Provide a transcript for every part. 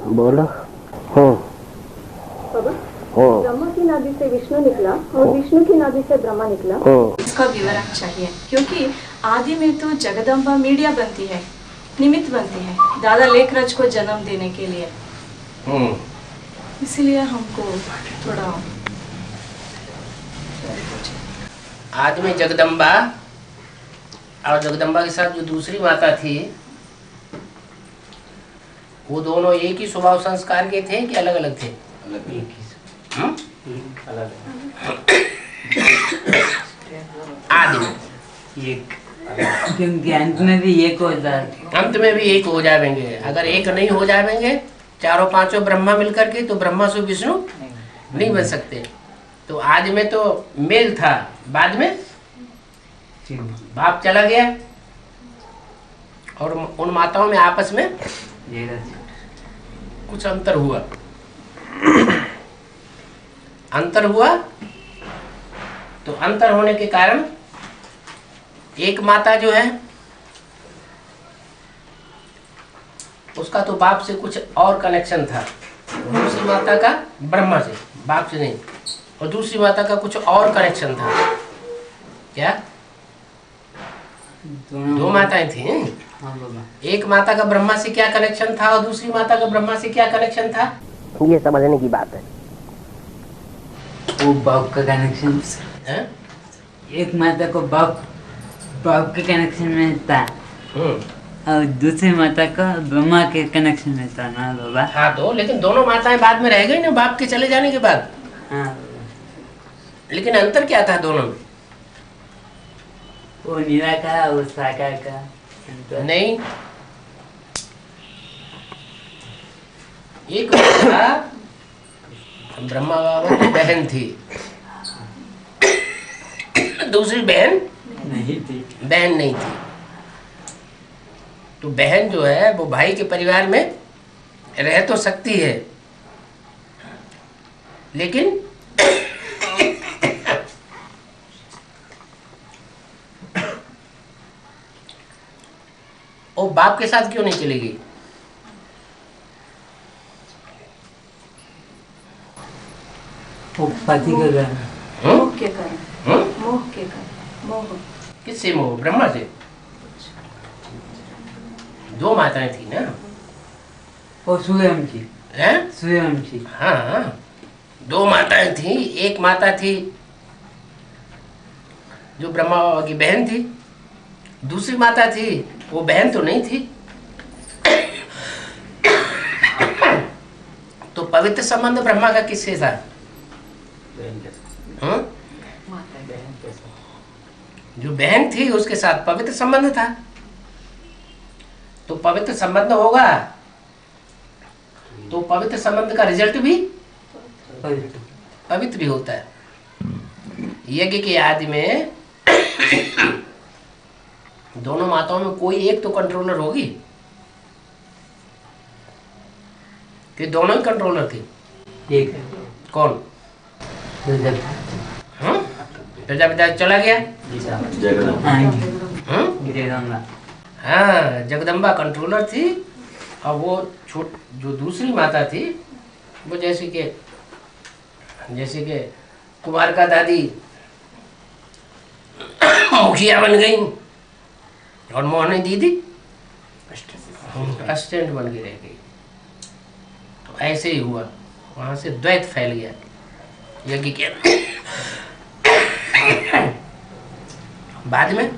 बोलो। ब्रह्मा की नाभि से विष्णु निकला और विष्णु की नाभि से ब्रह्मा निकला। इसका विवरण चाहिए, क्योंकि आदि में तो जगदम्बा मीडिया बनती है, निमित्त बनती है दादा लेखराज को जन्म देने के लिए। इसलिए हमको थोड़ा आदि में जगदम्बा और जगदम्बा के साथ जो दूसरी माता थी, वो दोनों एक ही स्वभाव संस्कार के थे कि अलग अलग थे? अलग। आदि में एक, क्योंकि अंत में भी एक हो जाए, अंत में भी एक हो जाएंगे। अगर एक नहीं हो जाएंगे चारों पांचों ब्रह्मा मिलकर के, तो ब्रह्मा से विष्णु नहीं बन सकते। तो आदि में तो मेल था, बाद में बाप चला गया और उन माताओं में आपस में कुछ अंतर हुआ। अंतर हुआ तो अंतर होने के कारण एक माता जो है उसका तो बाप से कुछ और कनेक्शन था, दूसरी माता का ब्रह्मा से, बाप से नहीं, और दूसरी माता का कुछ और कनेक्शन था। क्या? दो माताएं थी। एक माता का ब्रह्मा से क्या कनेक्शन था और दूसरी माता का ब्रह्मा से क्या कनेक्शन था, ये समझने की बात है। वो बाप का कनेक्शन है? एक माता को बाप के कनेक्शन में था और दूसरी माता का ब्रह्मा के कनेक्शन में था ना बाबा? हाँ, तो लेकिन दोनों माताएं बाद में रह गई ना बाप के चले जाने के बाद। हाँ, लेकिन अंतर क्या था दोनों में? वो निराकार और साकार का अंतर। नहीं, एक था ब्रह्मा बाबा की बहन थी, दूसरी बहन नहीं थी। बहन नहीं थी। तो बहन जो है वो भाई के परिवार में रह तो सकती है, लेकिन वो बाप के साथ क्यों नहीं चली गई? वो पति के घर मोह के कारण। मोह के कारण। मोह किससे मोह? ब्रह्मा से। दो माताएं थी ना। वो सूर्यवंशी हैं? सूर्यवंशी। हाँ, दो माताएं थी। एक माता थी जो ब्रह्मा बाबा की बहन थी, दूसरी माता थी वो बहन तो नहीं थी। तो पवित्र संबंध ब्रह्मा का किससे था? जो बहन थी उसके साथ पवित्र संबंध था। तो पवित्र संबंध होगा तो पवित्र संबंध का रिजल्ट भी पवित्र ही होता है। यज्ञ के आदि में दोनों माताओं में कोई एक तो कंट्रोलर होगी कि दोनों ही कंट्रोलर थी? एक कौन? प्रजापिता चला गया। हाँ, जगदम्बा कंट्रोलर थी और वो जो दूसरी माता थी वो जैसे कि कुमार का दादी मुखिया बन गई और मोहनी दीदी असिस्टेंट बन के रह गई। तो ऐसे ही हुआ, वहां से द्वैत फैल गया यज्ञ के। बाद में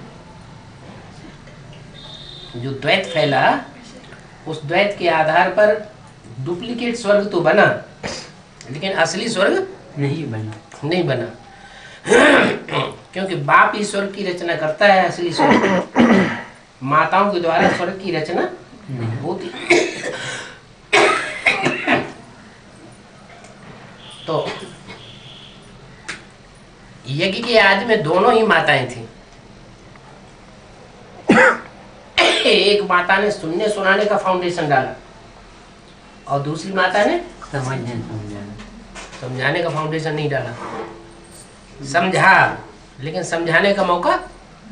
जो द्वैत फैला, उस द्वैत के आधार पर डुप्लीकेट स्वर्ग तो बना, लेकिन असली स्वर्ग नहीं बना। क्योंकि बाप ही स्वर्ग की रचना करता है, असली स्वर्ग माताओं के द्वारा स्वर्ग की रचना नहीं होती। तो यज्ञ के आदि में दोनों ही माताएं थी। एक माता ने सुनने सुनाने का फाउंडेशन डाला और दूसरी माता ने समझाने का फाउंडेशन नहीं डाला। समझा, लेकिन समझाने का मौका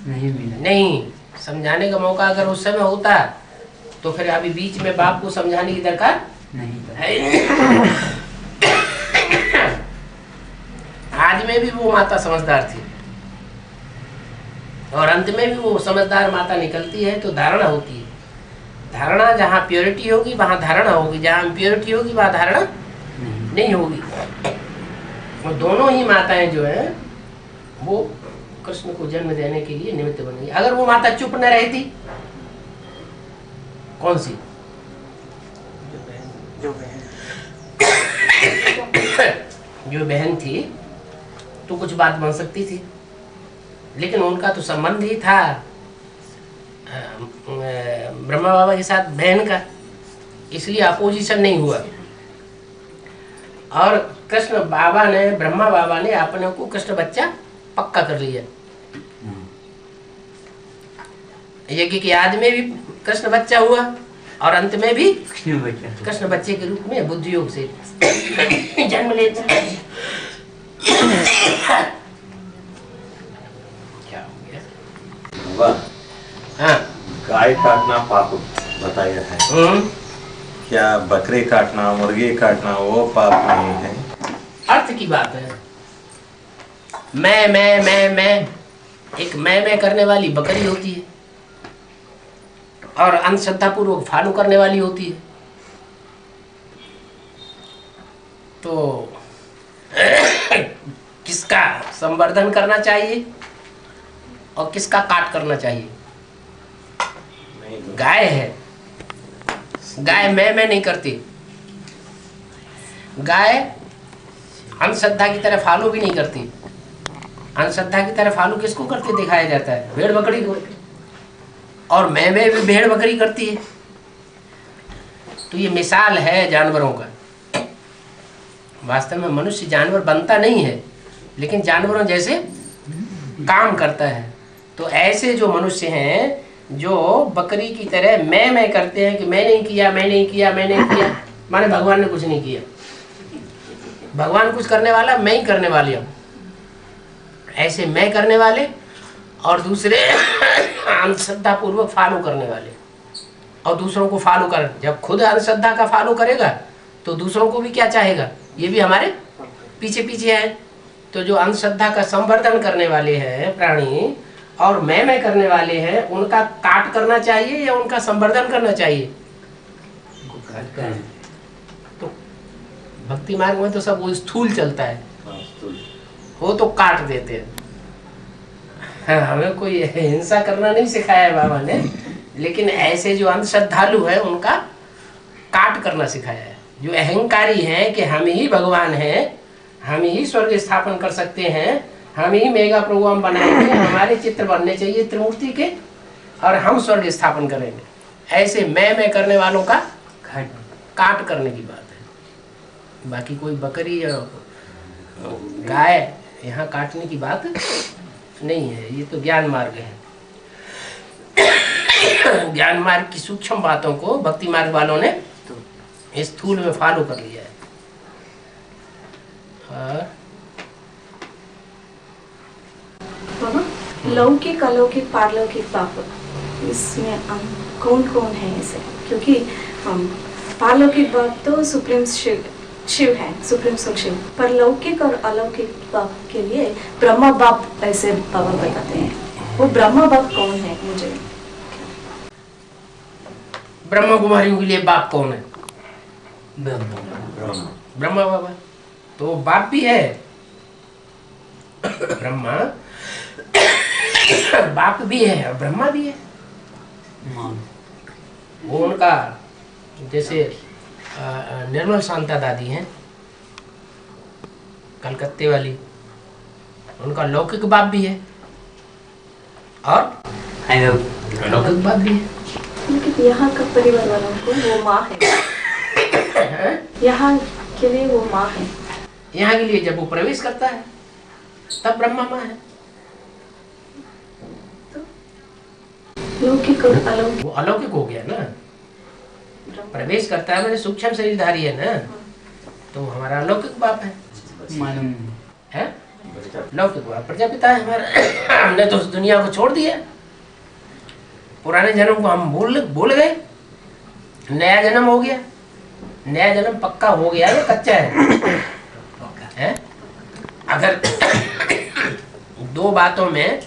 नहीं। समझाने का मौका अगर उस समय होता तो फिर अभी बीच में बाप को समझाने की दरकार नहीं। आदि में भी वो माता समझदार थी और अंत में भी वो समझदार माता निकलती है, तो धारणा होती है। धारणा जहाँ प्योरिटी होगी वहाँ धारणा होगी, जहाँ इम्प्योरिटी होगी वहाँ धारणा नहीं होगी। और दोनों ही माताएं जो है वो कृष्ण को जन्म देने के लिए निमित्त बन गई। अगर वो माता चुप न रहती, कौन सी जो बहन थी तो कुछ बात बन सकती थी, लेकिन उनका तो संबंध ही था ब्रह्मा बाबा के साथ बहन का, इसलिए अपोजिशन नहीं हुआ। और कृष्ण बाबा ने, ब्रह्मा बाबा ने अपने को कृष्ण बच्चा पक्का कर लिया। यज्ञ की आदि में भी कृष्ण बच्चा हुआ और अंत में भी कृष्ण बच्चे के रूप में बुद्धि योग से जन्म लेता है। क्या हो गया? हाँ, गाय काटना पाप बताया है, क्या बकरे काटना, मुर्गी काटना वो पाप नहीं है? अर्थ की बात है। मैं एक मैं करने वाली बकरी होती है और अंधश्रद्धा पूर्वक फॉलो करने वाली होती है। तो किसका संवर्धन करना चाहिए और किसका काट करना चाहिए? गाय है, गाय मैं नहीं करती। गाय अंधश्रद्धा की तरह फॉलो भी नहीं करती। अंधश्रद्धा की तरह फॉलो किसको करते दिखाया जाता है? भेड़ बकरी को। और मैं भी भेड़ बकरी करती है। तो ये मिसाल है जानवरों का। वास्तव में मनुष्य जानवर बनता नहीं है, लेकिन जानवरों जैसे काम करता है। तो ऐसे जो मनुष्य हैं जो बकरी की तरह मैं करते हैं कि मैं नहीं किया, माने भगवान ने कुछ नहीं किया। भगवान कुछ करने वाला, मैं ही करने वाली हूँ। ऐसे मैं करने वाले और दूसरे अंधश्रद्धा पूर्वक फॉलो करने वाले और दूसरों को फॉलो कर। जब खुद अंधश्रद्धा का फॉलो करेगा तो दूसरों को भी क्या चाहेगा? ये भी हमारे पीछे पीछे है। तो जो अंधश्रद्धा का संवर्धन करने वाले हैं प्राणी और मैं करने वाले हैं, उनका काट करना चाहिए या उनका संवर्धन करना चाहिए? तो भक्ति मार्ग में तो सब वो स्थूल चलता है, वो तो काट देते हैं। हाँ, हमें कोई हिंसा करना नहीं सिखाया है बाबा ने, लेकिन ऐसे जो अंधश्रद्धालु है उनका काट करना सिखाया है। जो अहंकारी हैं कि हम ही भगवान हैं, हम ही स्वर्ग स्थापन कर सकते हैं, हम ही मेगा प्रोग्राम बनाएंगे, हमारे चित्र बनने चाहिए त्रिमूर्ति के और हम स्वर्ग स्थापन करेंगे, ऐसे मैं करने वालों का काट करने की बात है। बाकी कोई बकरी या गाय यहाँ काटने की बात नहीं है। ये तो ज्ञान मार्ग है। ज्ञान मार्ग की सूक्ष्म बातों को भक्ति मार्ग वालों ने स्थूल में फॉलो कर लिया है। लौकिक अलौकिक पारलौकिक पाप, इसमें कौन कौन है ऐसे? क्योंकि पारलौकिक पाप तो सुप्रीम शिव है, सुप्रीम सोल शिव। पर लौकिक और अलौकिक बाप के लिए ब्रह्मा बाप ऐसे बाबा बताते हैं। वो ब्रह्मा बाप कौन है? मुझे ब्रह्मा कुमारियों के लिए बाप कौन है? ब्रह्मा बाबा। तो बाप भी है ब्रह्मा, बाप भी है और ब्रह्मा भी है। वो उनका जैसे निर्मल शांता दादी हैं कलकत्ते वाली, उनका लौकिक बाप भी है और अलौकिक बाप भी है। लेकिन यहाँ का परिवार वालों को वो माँ है, यहाँ के लिए वो माँ है। यहाँ के लिए जब वो प्रवेश करता है तब ब्रह्मा माँ है। लौकिक और अलौकिक, वो अलौकिक हो गया ना। प्रवेश करता है मैंने सूक्ष्म शरीरधारी है ना, तो हमारा अलौकिक बाप है। मालूम है लौकिक बाप प्रजापिता है हमारा। हमने तो उस दुनिया को छोड़ दिया, पुराने जन्म को हम भूल गए, नया जन्म हो गया। नया जन्म पक्का हो गया या कच्चा है? अगर दो बातों में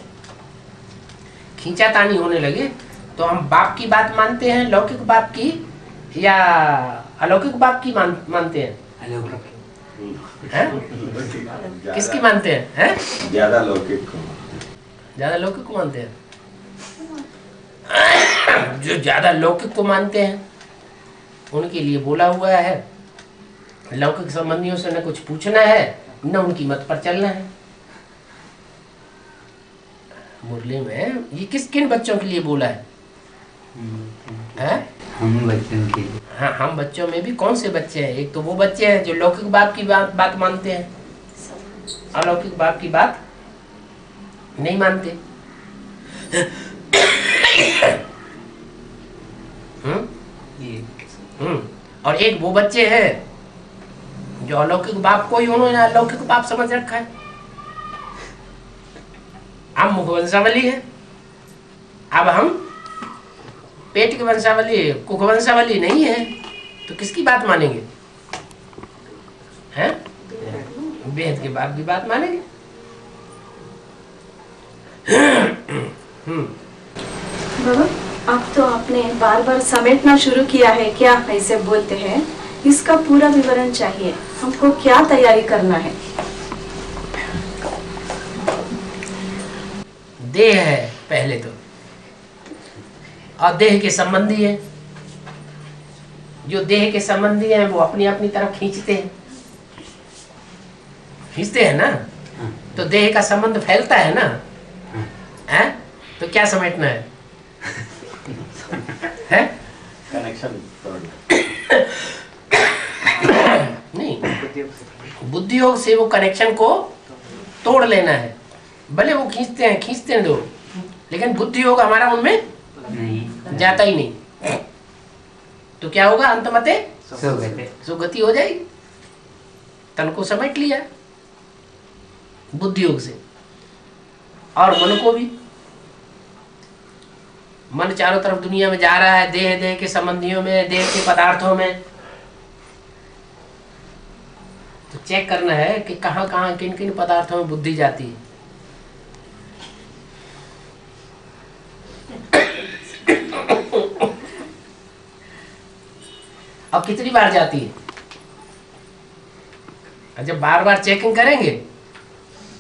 खींचातानी होने लगे तो हम बाप की बात मानते हैं, लौकिक बाप की, या अलौकिक बाप की मानते हैं? किसकी मानते हैं? ज्यादा लौकिक को। ज्यादा लौकिक को मानते हैं। जो ज्यादा लौकिक को मानते हैं उनके लिए बोला हुआ है, लौकिक संबंधियों से न कुछ पूछना है न उनकी मत पर चलना है। मुरली में ये किन बच्चों के लिए बोला है? हम बच्चों के लिए। हाँ, हम बच्चों में भी कौन से बच्चे हैं? एक तो वो बच्चे हैं जो लौकिक बाप की बात मानते हैं, अलौकिक बाप की बात नहीं मानते। और एक वो बच्चे हैं जो अलौकिक बाप को ही उन्होंने अलौकिक बाप समझ रखा है। हम मुखवंशावली है, अब हम पेट की वंशावली, कुख वंशावली नहीं है, तो किसकी बात मानेंगे? हैं? बेहद के बाप की बात मानेंगे। बाबा, अब तो आपने बार बार समेटना शुरू किया है, क्या ऐसे बोलते हैं? इसका पूरा विवरण चाहिए, हमको क्या तैयारी करना है? देह है पहले तो, और देह के संबंधी है। जो देह के संबंधी हैं वो अपनी अपनी तरफ खींचते हैं ना, तो देह का संबंध फैलता है ना, है? तो क्या समेटना है? है? कनेक्शन नहीं, बुद्धि योग से वो कनेक्शन को तोड़ लेना है। भले वो खींचते हैं दो, लेकिन बुद्धि योग हमारा उनमें नहीं जाता ही नहीं। तो क्या होगा? अंतमते सुगति हो जाएगी। तन को समेट लिया बुद्धि योग से, और मन को भी। मन चारों तरफ दुनिया में जा रहा है, देह के संबंधियों में, देह के पदार्थों में। तो चेक करना है कि कहां कहां किन किन पदार्थों में बुद्धि जाती है। अब कितनी बार जाती है? जब बार बार चेकिंग करेंगे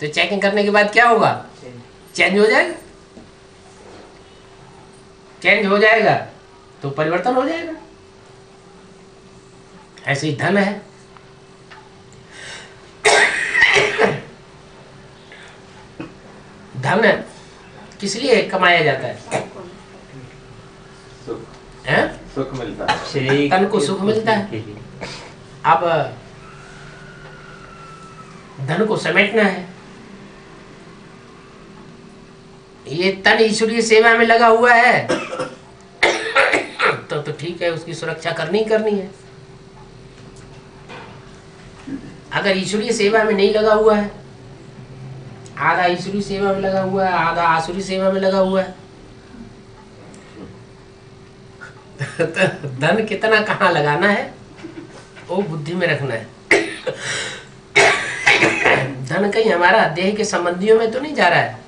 तो चेकिंग करने के बाद क्या होगा? चेंज हो जाएगा। चेंज हो जाएगा तो परिवर्तन हो जाएगा। ऐसे ही धन है। धन किस लिए कमाया जाता है? सुख मिलता है, तन को सुख मिलता है। अब धन को समेटना है। ये तन ईश्वरीय सेवा में लगा हुआ है तो ठीक है, उसकी सुरक्षा करनी है। अगर ईश्वरीय सेवा में नहीं लगा हुआ है, आधा ईश्वरीय सेवा में लगा हुआ है, आधा आसुरी सेवा में लगा हुआ है, तो धन कितना कहाँ लगाना है वो बुद्धि में रखना है। धन कहीं हमारा देह के संबंधियों में तो नहीं जा रहा है।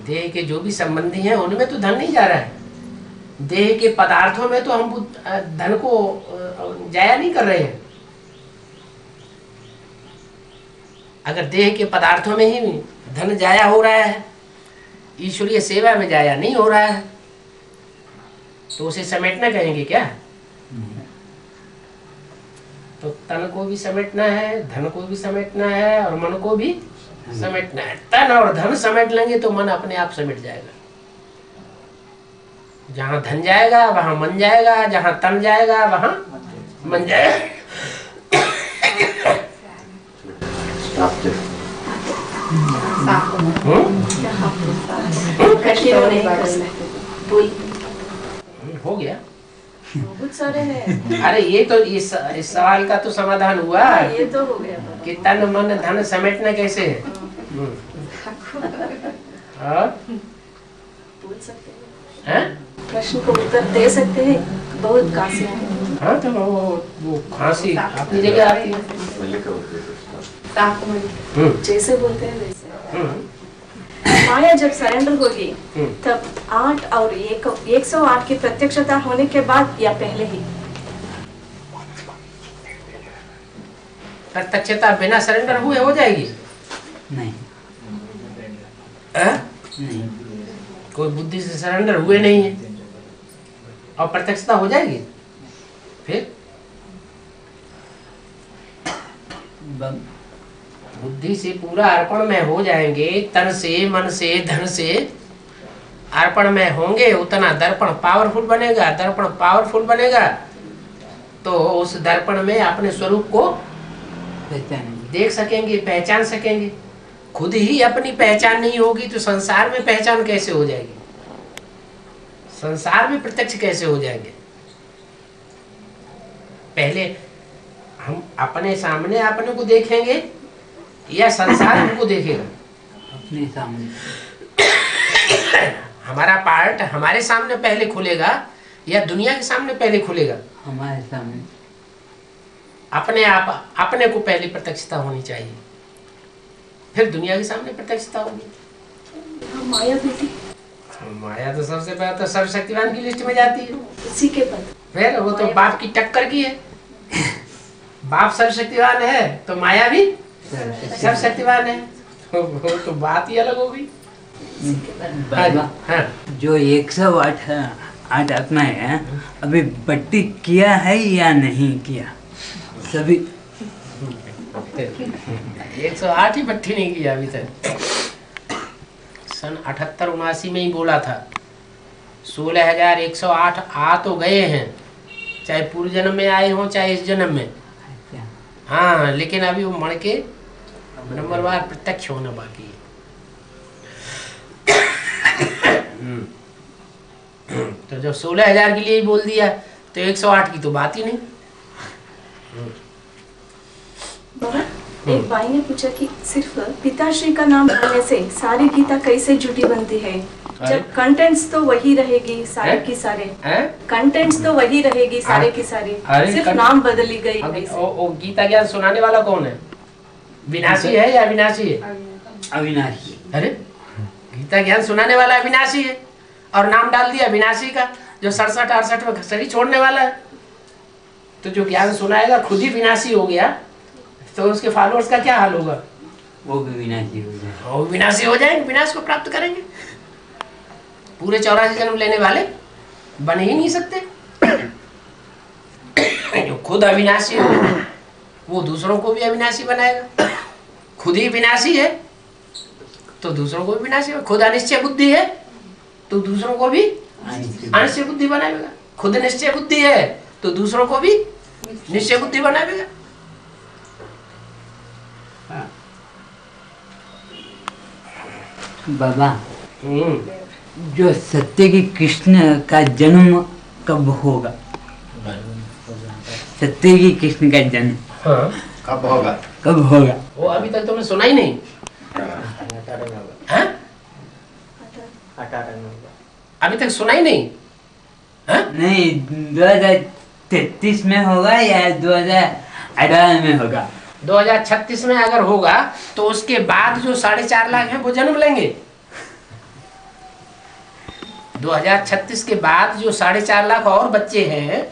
देह के जो भी संबंधी हैं उनमें तो धन नहीं जा रहा है। देह के पदार्थों में तो हम धन को जाया नहीं कर रहे हैं। अगर देह के पदार्थों में ही धन जाया हो रहा है, ईश्वरीय सेवा में जाया नहीं हो रहा है, तो उसे समेटना कहेंगे क्या? तो तन को भी समेटना है, धन को भी समेटना है, और मन को भी समेटना है। तन और धन समेट लेंगे तो मन अपने आप समेट जाएगा। जहां धन जाएगा वहां मन जाएगा, जहां तन जाएगा वहां मन जाएगा। हो गया। बहुत सारे हैं। अरे ये तो इस सवाल का तो समाधान हुआ। ये तो हो गया कि तन मन धन समेटना कैसे है। और बोल सकते हैं? प्रश्न को उत्तर दे सकते हैं? बहुत कासियां हैं। हाँ तो वो खांसी अपनी जगह आती है। जैसे बोलते हैं वैसे। माया जब सरेंडर होगी तब 8 और 108 की प्रत्यक्षता होने के बाद या पहले ही? प्रत्यक्षता बिना सरेंडर हुए हो जाएगी? नहीं नहीं, कोई बुद्धि से सरेंडर हुए नहीं है और प्रत्यक्षता हो जाएगी? फिर बुद्धि से पूरा अर्पण में हो जाएंगे, तन से मन से धन से अर्पण में होंगे, उतना दर्पण पावरफुल बनेगा। दर्पण पावरफुल बनेगा तो उस दर्पण में अपने स्वरूप को देख सकेंगे, पहचान सकेंगे। खुद ही अपनी पहचान नहीं होगी तो संसार में पहचान कैसे हो जाएगी? संसार में प्रत्यक्ष कैसे हो जाएंगे? पहले हम अपने सामने अपने को देखेंगे या संसार हमको देखेगा? अपने सामने। हमारा पार्ट हमारे सामने पहले खुलेगा या दुनिया के सामने पहले खुलेगा? हमारे सामने। अपने आप अपने को पहले प्रत्यक्षता होनी चाहिए, फिर दुनिया के सामने प्रत्यक्षता होगी। माया भी थी। माया तो सबसे पहले तो सर्वशक्तिवान की लिस्ट में जाती है। उसी के बाद फिर वो तो बाप की टक्कर की है। बाप सर्वशक्तिवान है तो माया भी सर्वशक्तिवान है, वो तो बात ही अलग होगी। बाबा, हाँ। जो 108 आत्माएं हैं अभी बट्टी किया है या नहीं किया? सभी 108 ही बट्टी नहीं किया अभी तक। सन 78-79 में ही बोला था 16,108 आ तो गए हैं, चाहे पूर्व जन्म में आए हों चाहे इस जन्म में। हाँ, लेकिन अभी वो मण के नंबरवार प्रत्यक्ष होना बाकी है। तो जब 16,000 के लिए ही बोल दिया तो 108 की तो बात ही नहीं। बाबा, एक भाई ने पूछा कि सिर्फ पिताश्री का नाम लेने से सारी गीता कैसे झूठी बनती है? जब कंटेंट्स तो वही रहेगी सारे की सारे। कंटेंट्स तो वही रहेगी सारे की सारी, सिर्फ नाम बदली गई। वो गीता ज्ञान सुनाने वाला कौन है? विनाशी है या अविनाशी है? अविनाशी। अरे गीता ज्ञान सुनाने वाला अविनाशी है और नाम डाल दिया विनाशी का, जो 67-68 में शरीर छोड़ने वाला है। तो जो ज्ञान सुनाएगा खुद ही विनाशी हो गया तो उसके फॉलोअर्स का क्या हाल होगा? वो भी विनाशी हो जाए। वो विनाशी हो जाएंगे, विनाश को प्राप्त करेंगे। पूरे 84 जन्म लेने वाले बन ही नहीं सकते। जो खुद अविनाशी हो वो दूसरों को भी अविनाशी बनाएगा। खुद ही विनाशी है तो दूसरों को भी विनाशी। खुद अनिश्चय बुद्धि है तो दूसरों को भी अनिश्चय बुद्धि बनाएगा। खुद निश्चय बुद्धि है तो दूसरों को भी निश्चय बुद्धि बनाएगा। बाबा, जो सत्य की कृष्ण का जन्म कब होगा? सत्य की कृष्ण का जन्म कब होगा? कब होगा? वो अभी तक तुमने सुना ही नहीं। हाँ? अभी तक सुना ही नहीं। हाँ? नहीं, 2033 में होगा या 2018 में होगा? 2036 में अगर होगा तो उसके बाद जो 4.5 लाख हैं वो जन्म लेंगे। 2036 के बाद जो 4.5 लाख और बच्चे हैं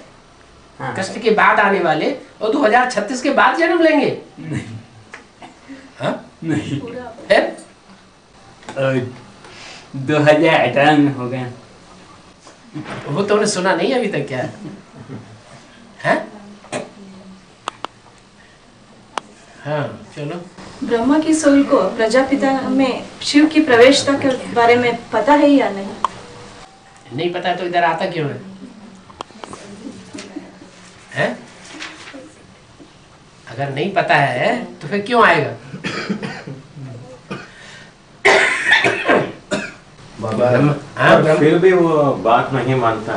कृष्ण के बाद आने वाले, वो 2036 के बाद जन्म लेंगे। हाँ? नहीं, फिर 2018 में होगा। वो तुमने सुना नहीं अभी तक क्या है? हाँ, चलो। ब्रह्मा की सोल को प्रजापिता में शिव की प्रवेशता के बारे में पता है या नहीं? नहीं पता तो इधर आता क्यों है? हैं? अगर नहीं पता है तो फिर क्यों आएगा? पर फिर भी वो बात नहीं मानता।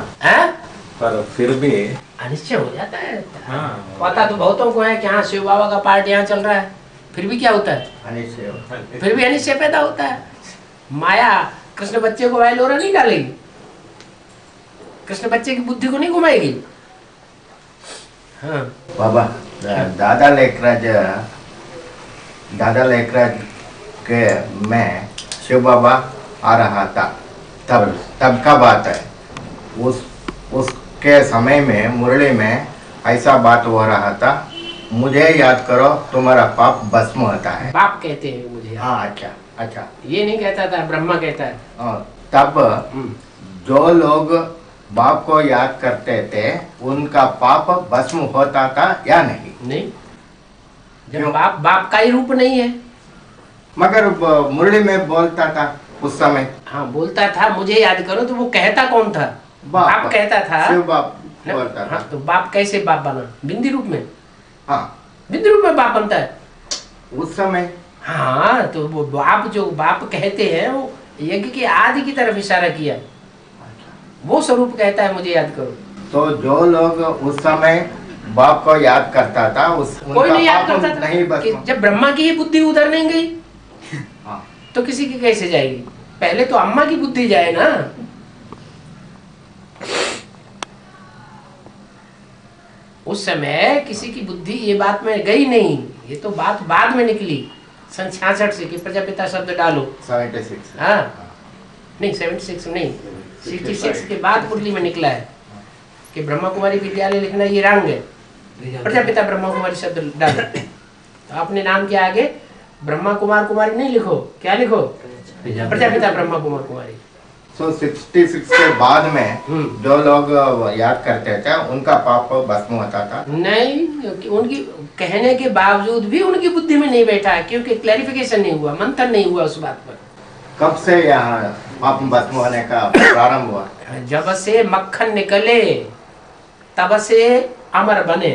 पर फिर भी अनिश्चय हो जाता है। हाँ। पता तो बहुतों को है कि हाँ शिव बाबा का पार्ट यहाँ चल रहा है, फिर भी क्या होता है? अनिश्चय होता है। फिर भी अनिश्चय पैदा होता है। माया कृष्ण बच्चे को वाइलोरा नहीं डालेगी। कृष्ण बच्चे की बुद्धि को नहीं घुमाएगी। हाँ बाबा, दादा लेखराज के में शिव बाबा आ रहा था, तब का बात है। उसके समय में मुरली में ऐसा बात हो रहा था, मुझे याद करो तुम्हारा पाप भस्म होता है। बाप कहते हैं मुझे। हाँ, अच्छा। ये नहीं कहता था, ब्रह्मा कहता है। तब जो लोग बाप को याद करते थे उनका पाप भस्म होता था या नहीं? जब बाप का ही रूप नहीं है। मगर मुरली में बोलता था उस समय। हाँ बोलता था, मुझे याद करो, तो वो कहता कौन था? बाप कहता था। शिव बाप बोलता था। हाँ, तो बाप कैसे बाप बना? बिंदी रूप में। हाँ, बिंदी रूप में बाप बनता है उस समय। हाँ, तो वो बाप जो बाप कहते हैं वो यज्ञ के आदि की तरफ इशारा किया, वो स्वरूप कहता है मुझे याद करो। तो जो लोग उस समय बाप को याद करता था कोई नहीं याद करता था। नहीं बस जब ब्रह्मा की ही बुद्धि उधर नहीं गई हाँ। तो किसी की कैसे जाएगी? पहले तो अम्मा की बुद्धि जाए ना। उस समय किसी की बुद्धि ये बात में गई नहीं, ये तो बात बाद में निकली सन 66 से कि प्रजापिता शब्द डालो। 76। हाँ नहीं 76 नहीं 66 के बाद मुरली में निकला है कि ब्रह्मा कुमारी विद्यालय लिखना ये रंग है, प्रजापिता ब्रह्मा कुमारी शब्द डालो। तो आपने नाम के आगे ब्रह्मा कुमार कुमारी नहीं लिखो, क्या लिखो? प्रजापिता ब्रह्मा कुमार कुमारी। तो 66 के बाद में जो लोग याद करते थे उनका पाप भस्म होता था? नहीं, उनकी कहने के बावजूद भी उनकी बुद्धि में नहीं बैठा है, क्योंकि क्लैरिफिकेशन नहीं हुआ, मंथन नहीं हुआ उस बात पर। कब से यहाँ पाप भस्म होने का प्रारंभ हुआ? जब से मक्खन निकले तब से अमर बने।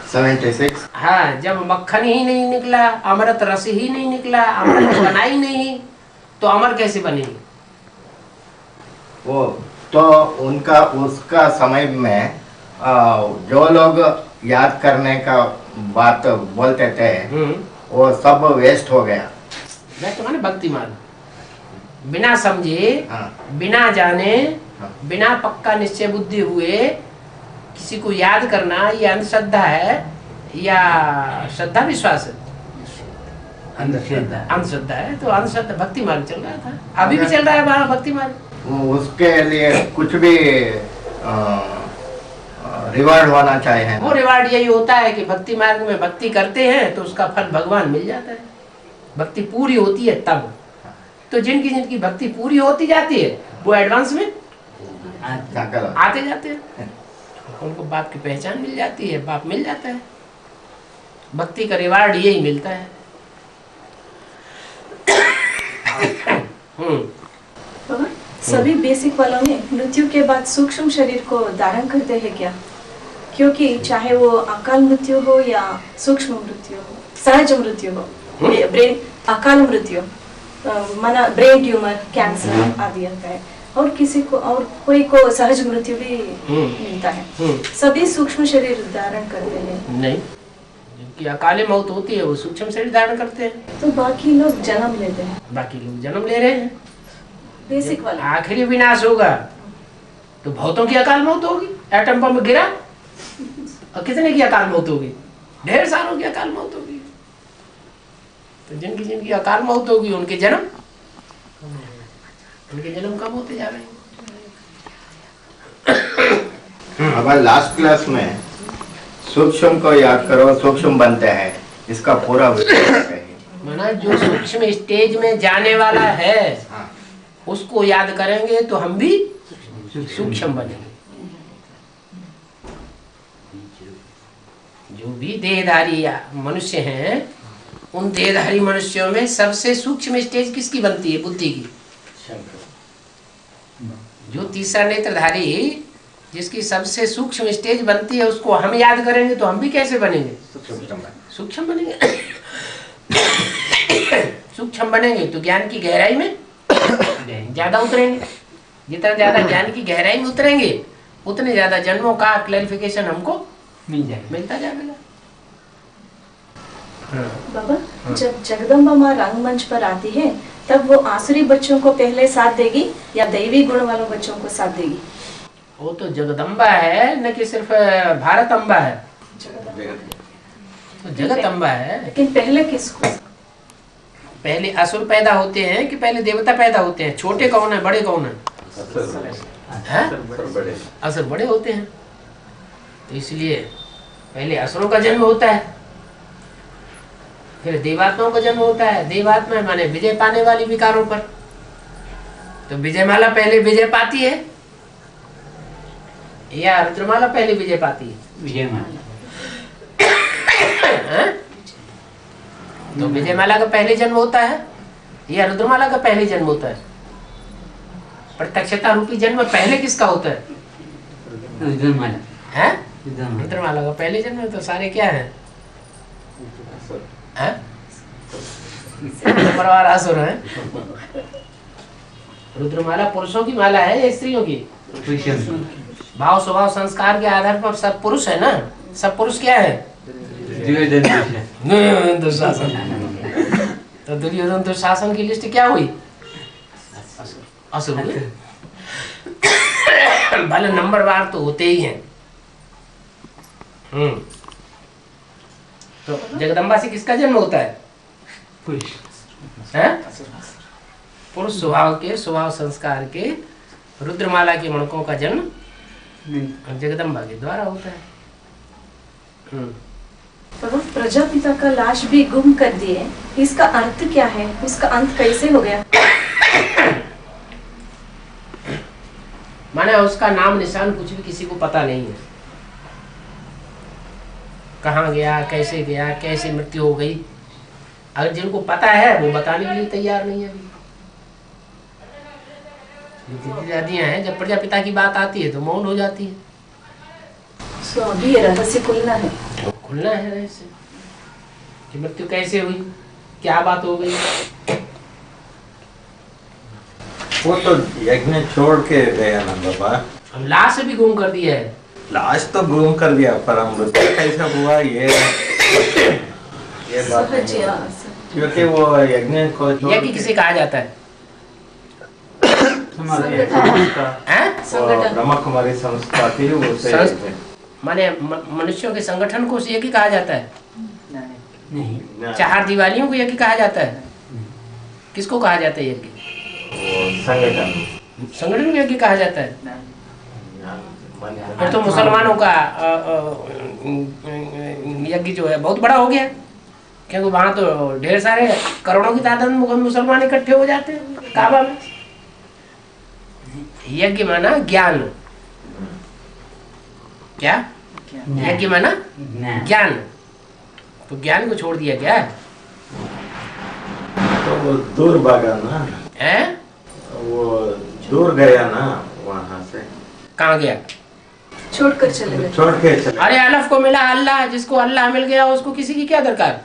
76। हाँ, जब मक्खन ही नहीं निकला, अमृत रस ही नहीं निकला, अमृत बना ही नहीं, तो अमर कैसे बनेगी? वो तो उनका उसका समय में जो लोग याद करने का बात बोलते थे वो सब वेस्ट हो गया। वेस्ट माने भक्ति मार्ग, बिना समझे, हाँ। बिना जाने, हाँ। बिना पक्का निश्चय बुद्धि हुए किसी को याद करना, ये अंधश्रद्धा है या श्रद्धा विश्वास है? अंधश्रद्धा है। तो अंधश्रद्धा भक्ति मार्ग चल रहा था, अभी भी चल रहा है वहाँ भक्ति मार्ग। उसके लिए कुछ भी रिवार्ड होना चाहिए। वो रिवार्ड यही होता है कि भक्ति मार्ग में भक्ति करते हैं तो उसका फल भगवान मिल जाता है। भक्ति पूरी होती है तब। तो जिनकी भक्ति पूरी होती जाती है वो एडवांस में आते जाते हैं, उनको बाप की पहचान मिल जाती है, बाप मिल जाता है। भक्ति का रिवार्ड यही मिलता है। सभी बेसिक वालों में मृत्यु के बाद सूक्ष्म शरीर को धारण करते हैं क्या? क्योंकि चाहे वो अकाल मृत्यु हो या सूक्ष्म मृत्यु हो, सहज मृत्यु हो, ब्रेन अकाल मृत्यु, माना ब्रेन ट्यूमर, कैंसर आदि आता है, और किसी को और कोई को सहज मृत्यु भी मिलता है। सभी सूक्ष्म शरीर धारण करते हैं? नहीं, जिनकी अकाले मौत होती है वो सूक्ष्म शरीर धारण करते हैं। तो बाकी लोग जन्म लेते हैं? बाकी लोग जन्म ले रहे हैं। बेसिक वाला आखिरी विनाश होगा तो भूतों की अकाल मौत होगी। एटम बम गिरा और कितने की अकाल मौत होगी? ढेर सारों की अकाल मौत होगी। तो जिनकी अकाल मौत होगी उनके जन्म कब होते जा रहे हैं? अगर लास्ट क्लास में सूक्ष्म को याद करो सूक्ष्म बनते हैं, इसका पूरा माना जो सूक्ष्म स्टेज में जाने वाला है उसको याद करेंगे तो हम भी सूक्ष्म बनेंगे। जो भी देहधारी मनुष्य हैं उन देहधारी मनुष्यों में सबसे सूक्ष्म स्टेज किसकी बनती है? बुद्धि की। जो तीसरा नेत्रधारी जिसकी सबसे सूक्ष्म स्टेज बनती है उसको हम याद करेंगे तो हम भी कैसे बनेंगे? सूक्ष्म बनेंगे। सूक्ष्म बनेंगे तो ज्ञान की गहराई में ज्यादा उतरेंगे। जितना ज्यादा ज्ञान की गहराई में उतरेंगे उतने ज्यादा जन्मों का क्लैरिफिकेशन हमको मिलता जाएगा। बाबा, जब जगदम्बा माँ रंगमंच पर आती है तब वो आसुरी बच्चों को पहले साथ देगी या दैवी गुण वालों बच्चों को साथ देगी? वो तो जगदम्बा है, न कि सिर्फ भारत अम्बा है, तो जगत अम्बा है। लेकिन पहले किसको? पहले असुर पैदा होते हैं कि पहले देवता पैदा होते हैं? छोटे कौन है, बड़े कौन है? असुर बड़े होते हैं, तो इसलिए पहले असुरों का जन्म होता है, फिर देवात्माओं का जन्म होता है। देवात्मा माने विजय पाने वाली विकारों पर, तो विजयमाला पहले विजय पाती है या रुद्रमाला पहले विजय पाती है? विजयमाला। तो विजयमाला का पहले जन्म होता है या रुद्रमाला का पहले जन्म होता है? प्रत्यक्षता रूपी जन्म पहले किसका होता है? रुद्रमाला। है रुद्रमाला। रुद्रमाला का पहले जन्म है। तो सारे क्या है? परिवार असुर है। रुद्रमाला पुरुषों की माला है या स्त्रियों की? भाव स्वभाव संस्कार के आधार पर सब पुरुष है ना। सब पुरुष क्या है? दुशासन। तो दुर्योधन दुशासन की लिस्ट क्या हुई? असुर हुई। भले नंबरवार तो होते ही हैं। तो जगदम्बा से किसका जन्म होता है? पुरुष स्वभाव के, स्वभाव संस्कार के रुद्रमाला के मणकों का जन्म जगदम्बा के द्वारा होता है। तो प्रजापिता का लाश भी गुम कर दिए, इसका अर्थ क्या है? उसका अंत कैसे हो गया? माने उसका नाम निशान कुछ भी किसी को पता नहीं है। कहाँ गया, कैसे गया, कैसे मृत्यु हो गई, अगर जिनको पता है वो बताने के लिए तैयार नहीं है। अभी दादियाँ हैं, जब प्रजापिता की बात आती है तो मौन हो जाती है। सो अभी ये रहस्य खुलना है। खुलना है रहस्य कि मृत्यु कैसे हुई, क्या बात हो गई। वो तो यज्ञ छोड़ के गया ना बाबा। हम लाश भी गुम कर दिया है। लाश तो गुम कर दिया, पर मृत्यु कैसे हुआ ये बात नहीं है। क्योंकि वो यज्ञ को यज्ञ किसे कहा जाता है? ब्रह्म कुमारी संस्था थी उसे माने मनुष्यों के संगठन को यज्ञ कहा जाता है? नहीं। चार दिवालियों को यज्ञ कहा जाता है? किसको कहा जाता है यज्ञ? संगठन को यज्ञ कहा जाता है। फिर तो मुसलमानों का यज्ञ जो है बहुत बड़ा हो गया, क्योंकि वहां तो ढेर सारे करोड़ों की तादाद में मुसलमान इकट्ठे हो जाते हैं काबा में। यज्ञ माना ज्ञान। क्या यज्ञ माना? ज्ञान। तो ज्ञान को छोड़ दिया क्या? तो वो दूर भागा ना है? वो दूर गया ना वहां से। कहाँ गया? छोड़कर चले गए। छोड़ के चले। अरे अलफ को मिला अल्लाह, जिसको अल्लाह मिल गया उसको किसी की क्या दरकार?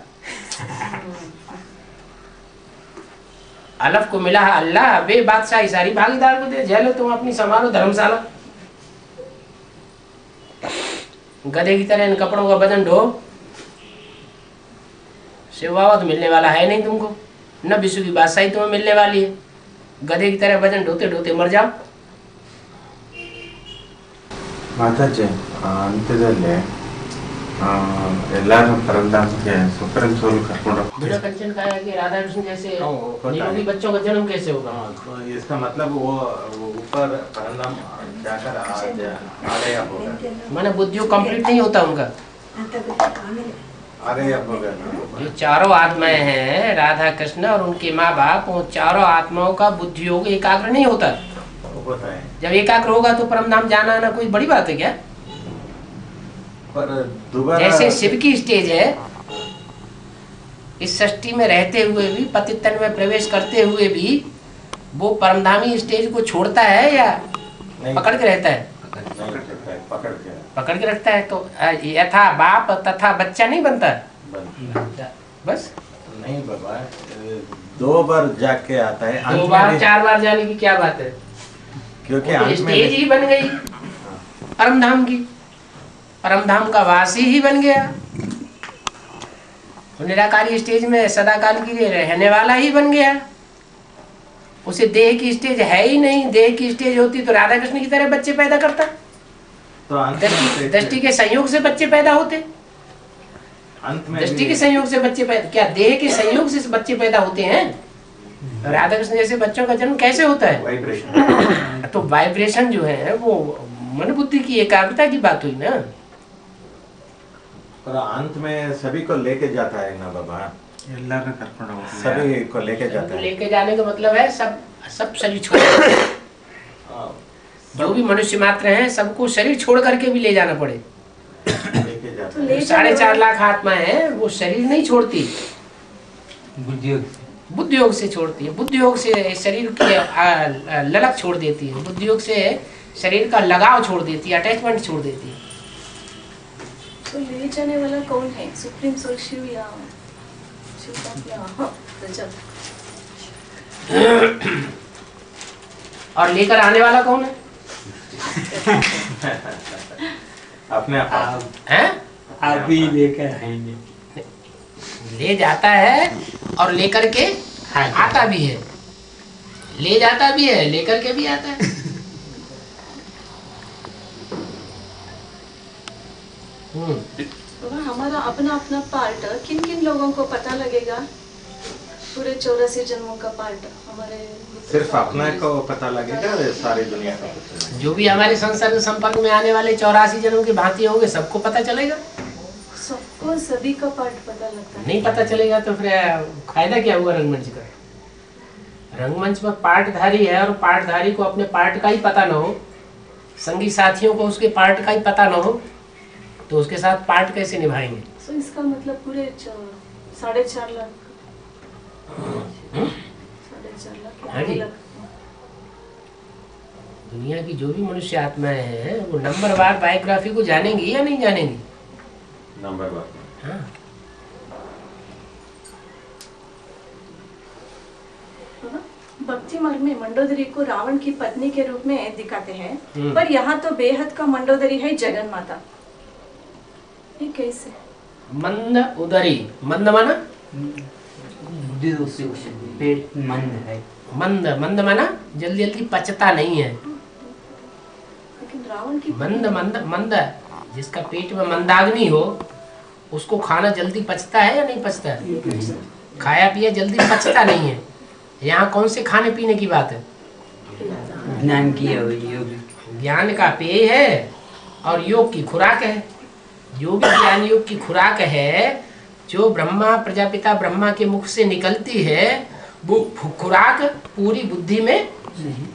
अलफ को मिला अल्लाह, वे बादशाही सारी भागीदार को दे। झेलो तुम अपनी संभालो धर्मशाला। गधे की तरह इन कपड़ों का वजन ढो। शिव बाबा तो मिलने वाला है नहीं तुमको, न विश्व की बादशाही तुम्हें मिलने वाली है। गधे की तरह वजन ढोते ढोते मर जाओ। ಮಾತಾಜಿ ಅಂತ್ಯದಲ್ಲಿ ಎಲ್ಲಾರು ಪರಮಧಾಮಕ್ಕೆ ಸುಪ್ರೀಂ ಸೋಲ್ ಕರ್ಕೊಂಡು बिना कंचन का है कि राधा कृष्ण जैसे होता है। निरोगी बच्चों का जन्म कैसे होगा? इसका मतलब वो ऊपर परमधाम जाकर आ गया होगा। माने बुद्धियों कंप्लीट नहीं होता उनका। आ गया होगा जो चारों आत्माएं हैं राधा कृष्ण और उनके माँ बाप, वो चारों आत्माओं का बुद्धि योग एकाग्र नहीं होता। होता है। जब एकाग्र होगा तो परमधाम जाना आना कोई बड़ी बात है क्या? पर दोबारा जैसे शिव की स्टेज है, इस सृष्टि में रहते हुए भी, पतित तन में प्रवेश करते हुए भी वो परमधामी स्टेज को छोड़ता है या नहीं, पकड़ के रहता है? पकड़ के रखता है। तो यथा बाप तथा बच्चा नहीं बनता बस। नहीं बाबा, 2 बार जाके आता है। 2 बार 4 बार जाने की क्या बात है? क्योंकि तो अंत में स्टेज ही बन गई परमधाम की, परमधाम का वासी ही बन गया। निराकारी स्टेज में सदाकाल के लिए रहने वाला ही बन गया। उसे देह की स्टेज है ही नहीं। देह की स्टेज होती तो राधा कृष्ण की तरह बच्चे पैदा करता। तो अंत में दृष्टि के संयोग से बच्चे पैदा होते, अंत में दृष्टि के संयोग से बच्चे पैदा, क्या देह के संयोग से बच्चे पैदा होते हैं? राधा कृष्ण जैसे बच्चों का जन्म कैसे होता है? वाइब्रेशन। तो वाइब्रेशन जो है वो मन बुद्धि की एकाग्रता की बात हुई ना। और अंत में सभी को लेके जाता है ना बाबा, ಎಲ್ಲರನ್ನ ಕರ್ಕೊಂಡು ಹೋಗ್ತಾರೆ सभी को लेके जाता है। लेके जाने का मतलब है सब शरीर छोड़, जो भी मनुष्य मात्र हैं सबको शरीर छोड़ करके भी ले जाना पड़े। लेके जाता तो है। ले जाने 4.5 लाख आत्मा है, वो शरीर नहीं छोड़ती, बुद्धियोग बुद्धि योग से छोड़ती है। बुद्धि योग से शरीर की ललक छोड़ देती है, बुद्धि योग से शरीर का लगाव छोड़ देती है, अटैचमेंट छोड़ देती है। तो ले जाने वाला कौन है? सुप्रीम सोल शिव या शिव का हाँ, रजत। और लेकर आने वाला कौन है? अपने आप हैं? आप ही लेकर आएंगे। ले जाता है और लेकर के आता भी है, ले जाता भी है, लेकर के भी आता है। बाबा हमारा अपना अपना पार्ट किन किन लोगों को पता लगेगा? पूरे 84 जन्मों का पार्ट हमारे सिर्फ अपने को पता लगेगा, सारी दुनिया का पता लगेगा। जो भी हमारे संसर्ग संपर्क में आने वाले 84 जन्म के भांति होंगे सबको पता चलेगा। सबको सभी का पार्ट पता लगता है। नहीं पता चलेगा तो फिर फायदा क्या हुआ रंगमंच का? रंगमंच पर पार्टधारी है और पार्टधारी को अपने पार्ट का ही पता न हो, संगी साथियों को उसके पार्ट का ही पता न हो, तो उसके साथ पार्ट कैसे निभाएंगे? तो इसका मतलब पूरे 4.5 लाख 4.5 लाख हाँ जी। दुनिया की जो भी मनुष्य आत्माएं हैं वो नंबरवार बायोग्राफी को जानेंगी या नहीं जानेंगी? नंबर 1। हाँ। भक्ति मार्ग में मंडोदरी को रावण की पत्नी के रूप में दिखाते हैं, हम्म। पर यहाँ तो बेहद का मंडोदरी है जगन माता। ये कैसे? मंद उदरी, मंद माना बुद्धियोग से पेट मंद है। मंद, मंद माना जल्दी जल्दी पचता नहीं है। लेकिन रावण की मंद मंद मंद, जिसका पेट में मंदाग्नि हो उसको खाना जल्दी पचता है या नहीं पचता है? खाया पिया जल्दी पचता नहीं है। यहाँ कौन से खाने पीने की बात है? ज्ञान की है वो योग। ज्ञान का पेय है और योग की खुराक है। जो भी ज्ञान योग की खुराक है, जो ब्रह्मा प्रजापिता ब्रह्मा के मुख से निकलती है, वो खुराक पूरी बुद्धि में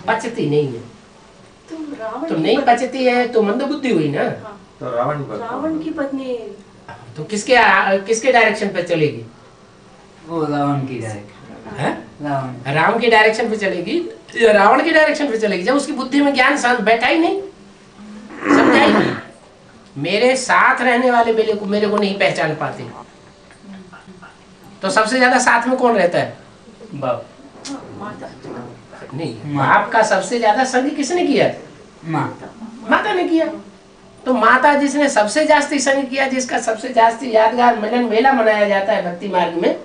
पचती नहीं है। तो रावण तो की नहीं पत्नी- पचती है तो मंद बुद्धि हुई ना। हाँ, तो रावण रावण की पत्नी तो किसके डायरेक्शन पे चलेगी? वो रावण की डायरेक्शन। है? रावण राम की डायरेक्शन पे चलेगी या रावण की डायरेक्शन पे चलेगी? जब उसकी बुद्धि में ज्ञान शांत बैठा ही नहीं, समझा ही नहीं। मेरे साथ रहने वाले मेरे को नहीं पहचान पाते, तो सबसे ज्यादा साथ में कौन रहता है? बाप माता। नहीं, बाप का सबसे ज्यादा संग किसने किया? माँ माता ने किया। तो माता जिसने सबसे जास्ती संग किया, जिसका सबसे जास्ती यादगार मिलन मेला मनाया जाता है भक्ति मार्ग में,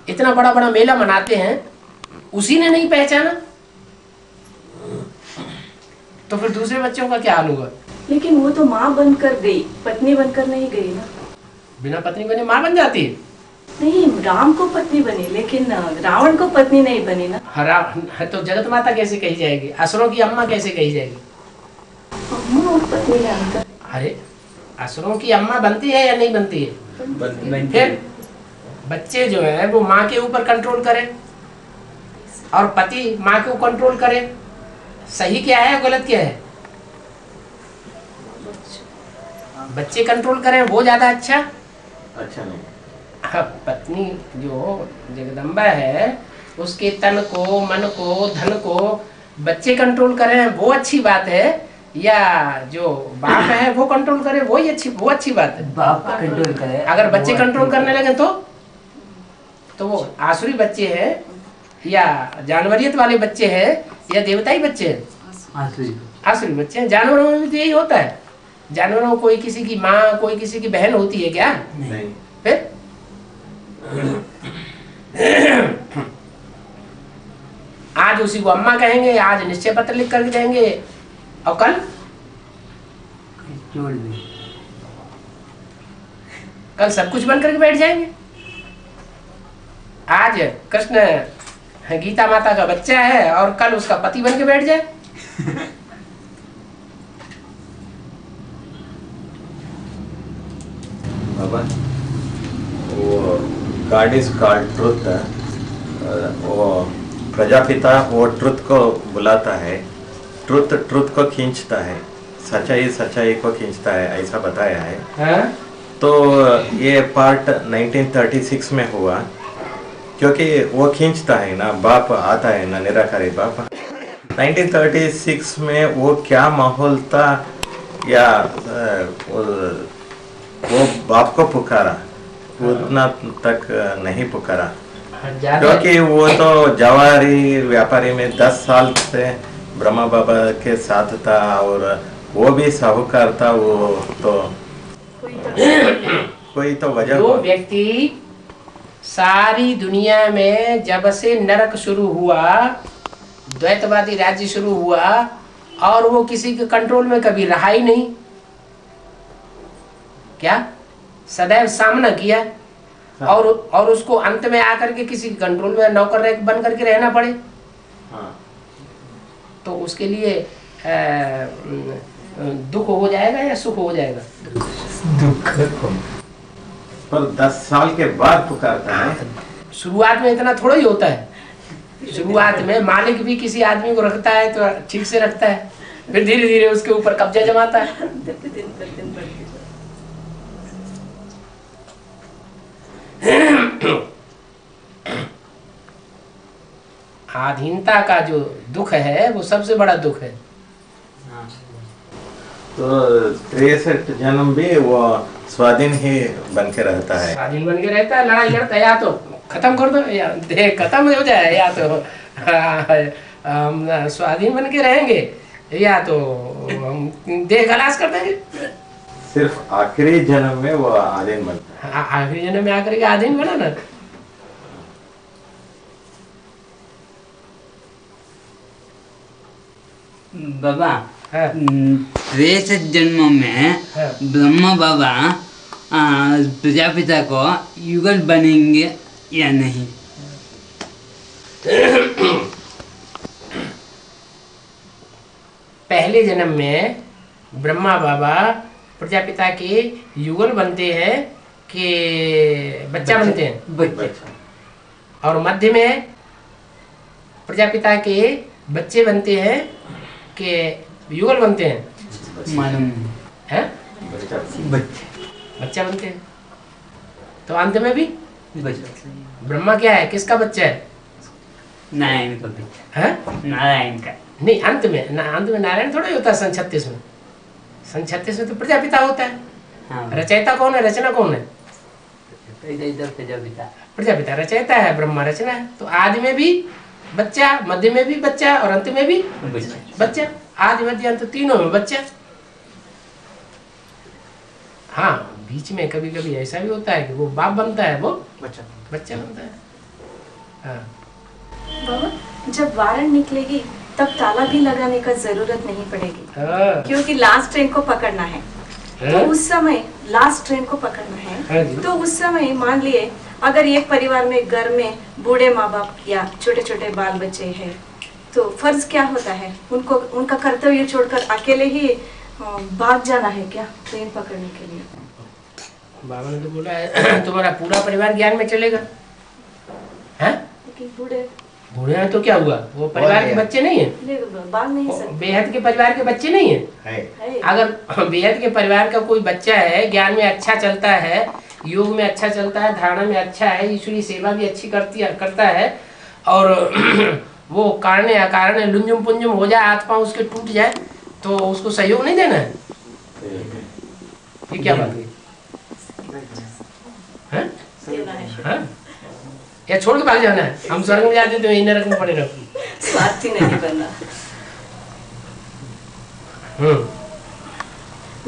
इतना बड़ा बड़ा मेला मनाते हैं, उसी ने नहीं पहचाना, तो फिर दूसरे बच्चों का क्या हाल होगा? लेकिन वो तो माँ बनकर गई, पत्नी बनकर नहीं गई ना। बिना पत्नी बने माँ बन जाती है। नहीं, राम को पत्नी बनी, लेकिन रावण को पत्नी नहीं बनी ना। तो जगत माता कैसे कही जाएगी? असुरों की अम्मा कैसे कही जाएगी? अम्मा और पत्नी में अंतर। अरे असुरों की अम्मा बनती है या नहीं बनती है? फिर बच्चे जो है वो माँ के ऊपर कंट्रोल करें और पति माँ को कंट्रोल करे, सही क्या है गलत क्या है? बच्चे कंट्रोल करें वो ज्यादा अच्छा नहीं। पत्नी जो जगदम्बा है उसके तन को, मन को, धन को बच्चे कंट्रोल करें वो अच्छी बात है, या जो बाप है वो कंट्रोल करे वो अच्छी बात है? बाप कंट्रोल करे। अगर बच्चे कंट्रोल करने लगे तो वो आसुरी बच्चे हैं या जानवरियत वाले बच्चे हैं या देवताई बच्चे हैं? आसुरी बच्चे हैं। जानवरों में भी तो यही होता है। जानवरों में कोई किसी की माँ कोई किसी की बहन होती है क्या? नहीं। फिर आज उसी को अम्मा कहेंगे, आज निश्चय पत्र लिख करके देंगे और कल छोड़ दे। कल सब कुछ बन करके बैठ जाएंगे। आज कृष्ण गीता माता का बच्चा है और कल उसका पति बन के बैठ जाए। बाबा, वो गॉड इज कॉल्ड ट्रुथ, वो प्रजापिता वो ट्रुथ को बुलाता है, ट्रुथ ट्रुथ को खींचता है, सच्चाई सच्चाई को खींचता है, ऐसा बताया है। हाँ? तो ये पार्ट 1936 में हुआ, क्योंकि वो खींचता है ना, बाप आता है ना, निराकारी बाप। 1936 में वो क्या माहौल था, या वो बाप को पुकारा, उतना तक नहीं पुकारा, क्योंकि वो तो जवारी व्यापारी में 10 साल से ब्रह्मा बाबा के साथ था, और वो भी साहूकार था। वो तो कोई तो वजह जो व्यक्ति सारी दुनिया में जब से नरक शुरू हुआ, द्वैतवादी राज्य शुरू हुआ, और वो किसी के कंट्रोल में कभी रहा ही नहीं, क्या सदैव सामना किया, और उसको अंत में आकर के किसी कंट्रोल में नौकर बन करके रहना पड़े। हाँ। तो उसके लिए दुख हो जाएगा या सुख हो जाएगा? दुख। पर 10 साल के बाद पुकारता है। शुरुआत में इतना थोड़ा ही होता है। शुरुआत में मालिक भी किसी आदमी को रखता है तो ठीक से रखता है, फिर धीरे धीरे उसके ऊपर कब्जा जमाता है। दिन पर दिन बढ़ती जाती आधीनता का जो दुख है वो सबसे बड़ा दुख है। तो 63 जन्म भी वो स्वाधीन ही बन के रहता है। स्वाधीन बन के रहता है, लड़ाई लड़ता है, या तो खत्म कर दो या देह खत्म हो जाए, या तो स्वाधीन बन के रहेंगे, या तो हम देह खलास कर देंगे। सिर्फ आखिरी जन्म में वो आधीन बनता है। आखिरी जन्म में आकर के आधीन बना ना। बाबा, हाँ। 63 जन्मों में हाँ। ब्रह्मा बाबा प्रजापिता को युगल बनेंगे या नहीं? पहले जन्म में ब्रह्मा बाबा प्रजापिता के युगल बनते हैं कि बच्चा बनते हैं? बच्चे। और मध्य में प्रजापिता के बच्चे बनते हैं कि युगल बनते हैं? मालूम नहीं। हैं? बच्चे। बच्चा बनते हैं। तो अंत में भी बच्चे। ब्रह्मा क्या है, किसका बच्चा है? नारायण का बच्चा। हैं? नारायण का। नहीं, अंत में नारायण थोड़ा ही होता है। सन 36 में, सन 36 में तो प्रजापिता होता है। हाँ। रचयिता कौन है, रचना कौन है? प्रजापिता। प्रजापिता रचयिता है, ब्रह्मा रचना है। तो आदि में भी बच्चा, मध्य में भी बच्चा, और अंत में भी बच्चा। आदि मध्य अंत तीनों में बच्चा। हाँ, बीच में कभी कभी ऐसा भी होता है कि वो बाप बनता है, वो बच्चा बनता है। हाँ। बाबा, जब वारंट निकलेगी तब ताला भी लगाने का जरूरत नहीं पड़ेगी, हाँ। क्योंकि लास्ट ट्रेन को पकड़ना है। तो उस समय लास्ट ट्रेन को पकड़ना हाँ है। जी। तो उस समय मान लिए अगर एक परिवार में घर में बूढ़े माँ बाप या छोटे छोटे बाल बच्चे हैं, तो फर्ज क्या होता है, उनको उनका कर्तव्य छोड़कर अकेले ही भाग जाना है क्या ट्रेन पकड़ने के लिए? बाबा ने तो बोला है तुम्हारा पूरा परिवार ज्ञान में चलेगा। हैं? लेकिन बूढ़े बूढ़े हैं तो क्या हुआ, वो परिवार के बच्चे नहीं है? भाग नहीं सकते। बेहद के परिवार के बच्चे नहीं है। है। अगर बेहद के परिवार का कोई बच्चा है, ज्ञान में अच्छा चलता है, योग में अच्छा चलता है, धारणा में अच्छा है, ईश्वरीय सेवा भी अच्छी करता है, और वो कारण या कारण लुंजुम पुंजुम हो जाए, हाथ पांव उसके टूट जाए, तो उसको सहयोग नहीं देना है? ये क्या बात हुई? हैं? हैं? या छोड़ के भाग जाना है? हम स्वर्ग में जाते तो यही नरक में पड़े रहो। स्वार्थी नहीं बनना।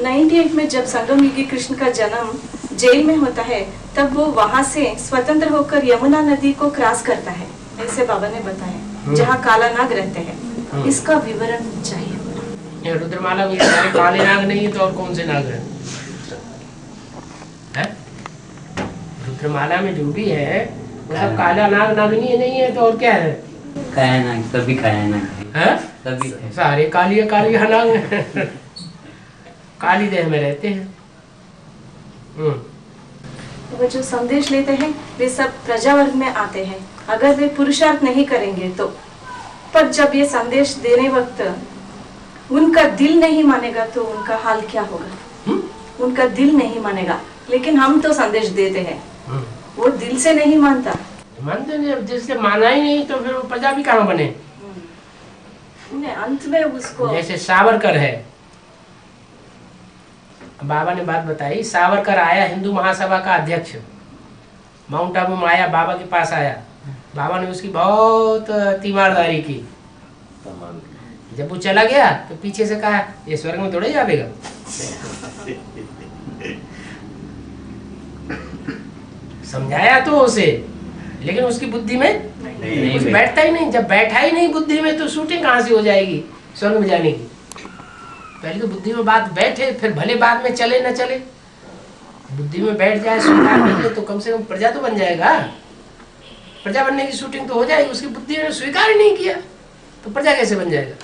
98 में जब संगम युगी कृष्ण का जन्म जेल में होता है, तब वो वहां से स्वतंत्र होकर यमुना नदी को क्रॉस करता है, ऐसे बाबा ने बताया, जहाँ काला नाग रहते हैं। इसका विवरण चाहिए। ये रुद्रमाला में सारे काले नाग नहीं है तो और कौन से नाग हैं? रुद्रमाला में जो भी है वो सब काला नाग नागिनी नहीं है तो और क्या है? काया नाग, सभी काया नाग हैं? सभी सारे कालिया कालिया नाग हैं। काली देह में रहते हैं। वो जो संदेश लेते हैं वे सब प्रजा वर्ग में आते हैं। अगर वे पुरुषार्थ नहीं करेंगे तो, पर जब ये संदेश देने वक्त उनका दिल नहीं मानेगा तो उनका हाल क्या होगा? उनका दिल नहीं मानेगा, लेकिन हम तो संदेश देते हैं, वो दिल से नहीं मानता। मानते नहीं, जिससे माना ही नहीं तो फिर वो प्रजा भी कहाँ बने? अंत में उसको जैसे सावरकर है, बाबा ने बात बताई, सावरकर आया हिंदू महासभा का अध्यक्ष, माउंट आबू में आया, बाबा के पास आया, बाबा ने उसकी बहुत तीमारदारी की। जब वो चला गया तो पीछे से कहा ये स्वर्ग में थोड़े जाएगा। समझाया तो उसे, लेकिन उसकी बुद्धि में कुछ बैठता ही नहीं। जब बैठा ही नहीं बुद्धि में तो शूटिंग कहाँ से हो जाएगी स्वर्ग में जाने की? पहले तो बुद्धि में बात बैठे, फिर भले बाद में चले न चले। बुद्धि में बैठ जाए, स्वीकार कर ले तो कम से कम प्रजा तो बन जाएगा। प्रजा बनने की शूटिंग तो हो जाएगी। उसकी बुद्धि ने स्वीकार ही नहीं किया तो प्रजा कैसे बन जाएगा?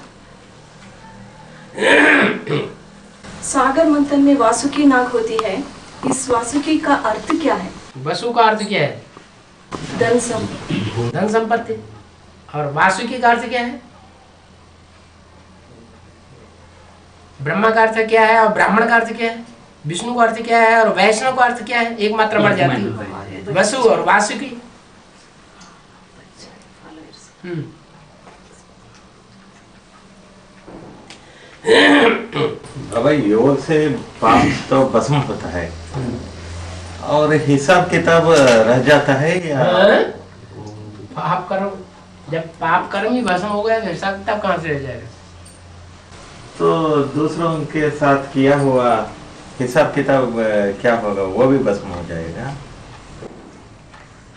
सागर मंथन में वासुकी नाग होती है। इस वासुकी का अर्थ क्या है? वसु का अर्थ क्या है? धन संपत्ति। धन संपत्ति। और वासुकी का अर्थ क्या है? ब्रह्मा का अर्थ क्या है और ब्राह्मण का अर्थ क्या है? विष्णु का अर्थ क्या है और वैष्णव का अर्थ क्या है? एक मात्रा बढ़ जाती है, वसु और वासुकी। बाबा योग से पाप तो भस्म होता है और हिसाब किताब रह जाता है या? पाप कर्म, जब पाप कर्म ही भस्म हो गया तो हिसाब किताब कहाँ से रह जाएगा? तो दूसरों के साथ किया हुआ हिसाब किताब क्या होगा? वो भी भस्म हो जाएगा।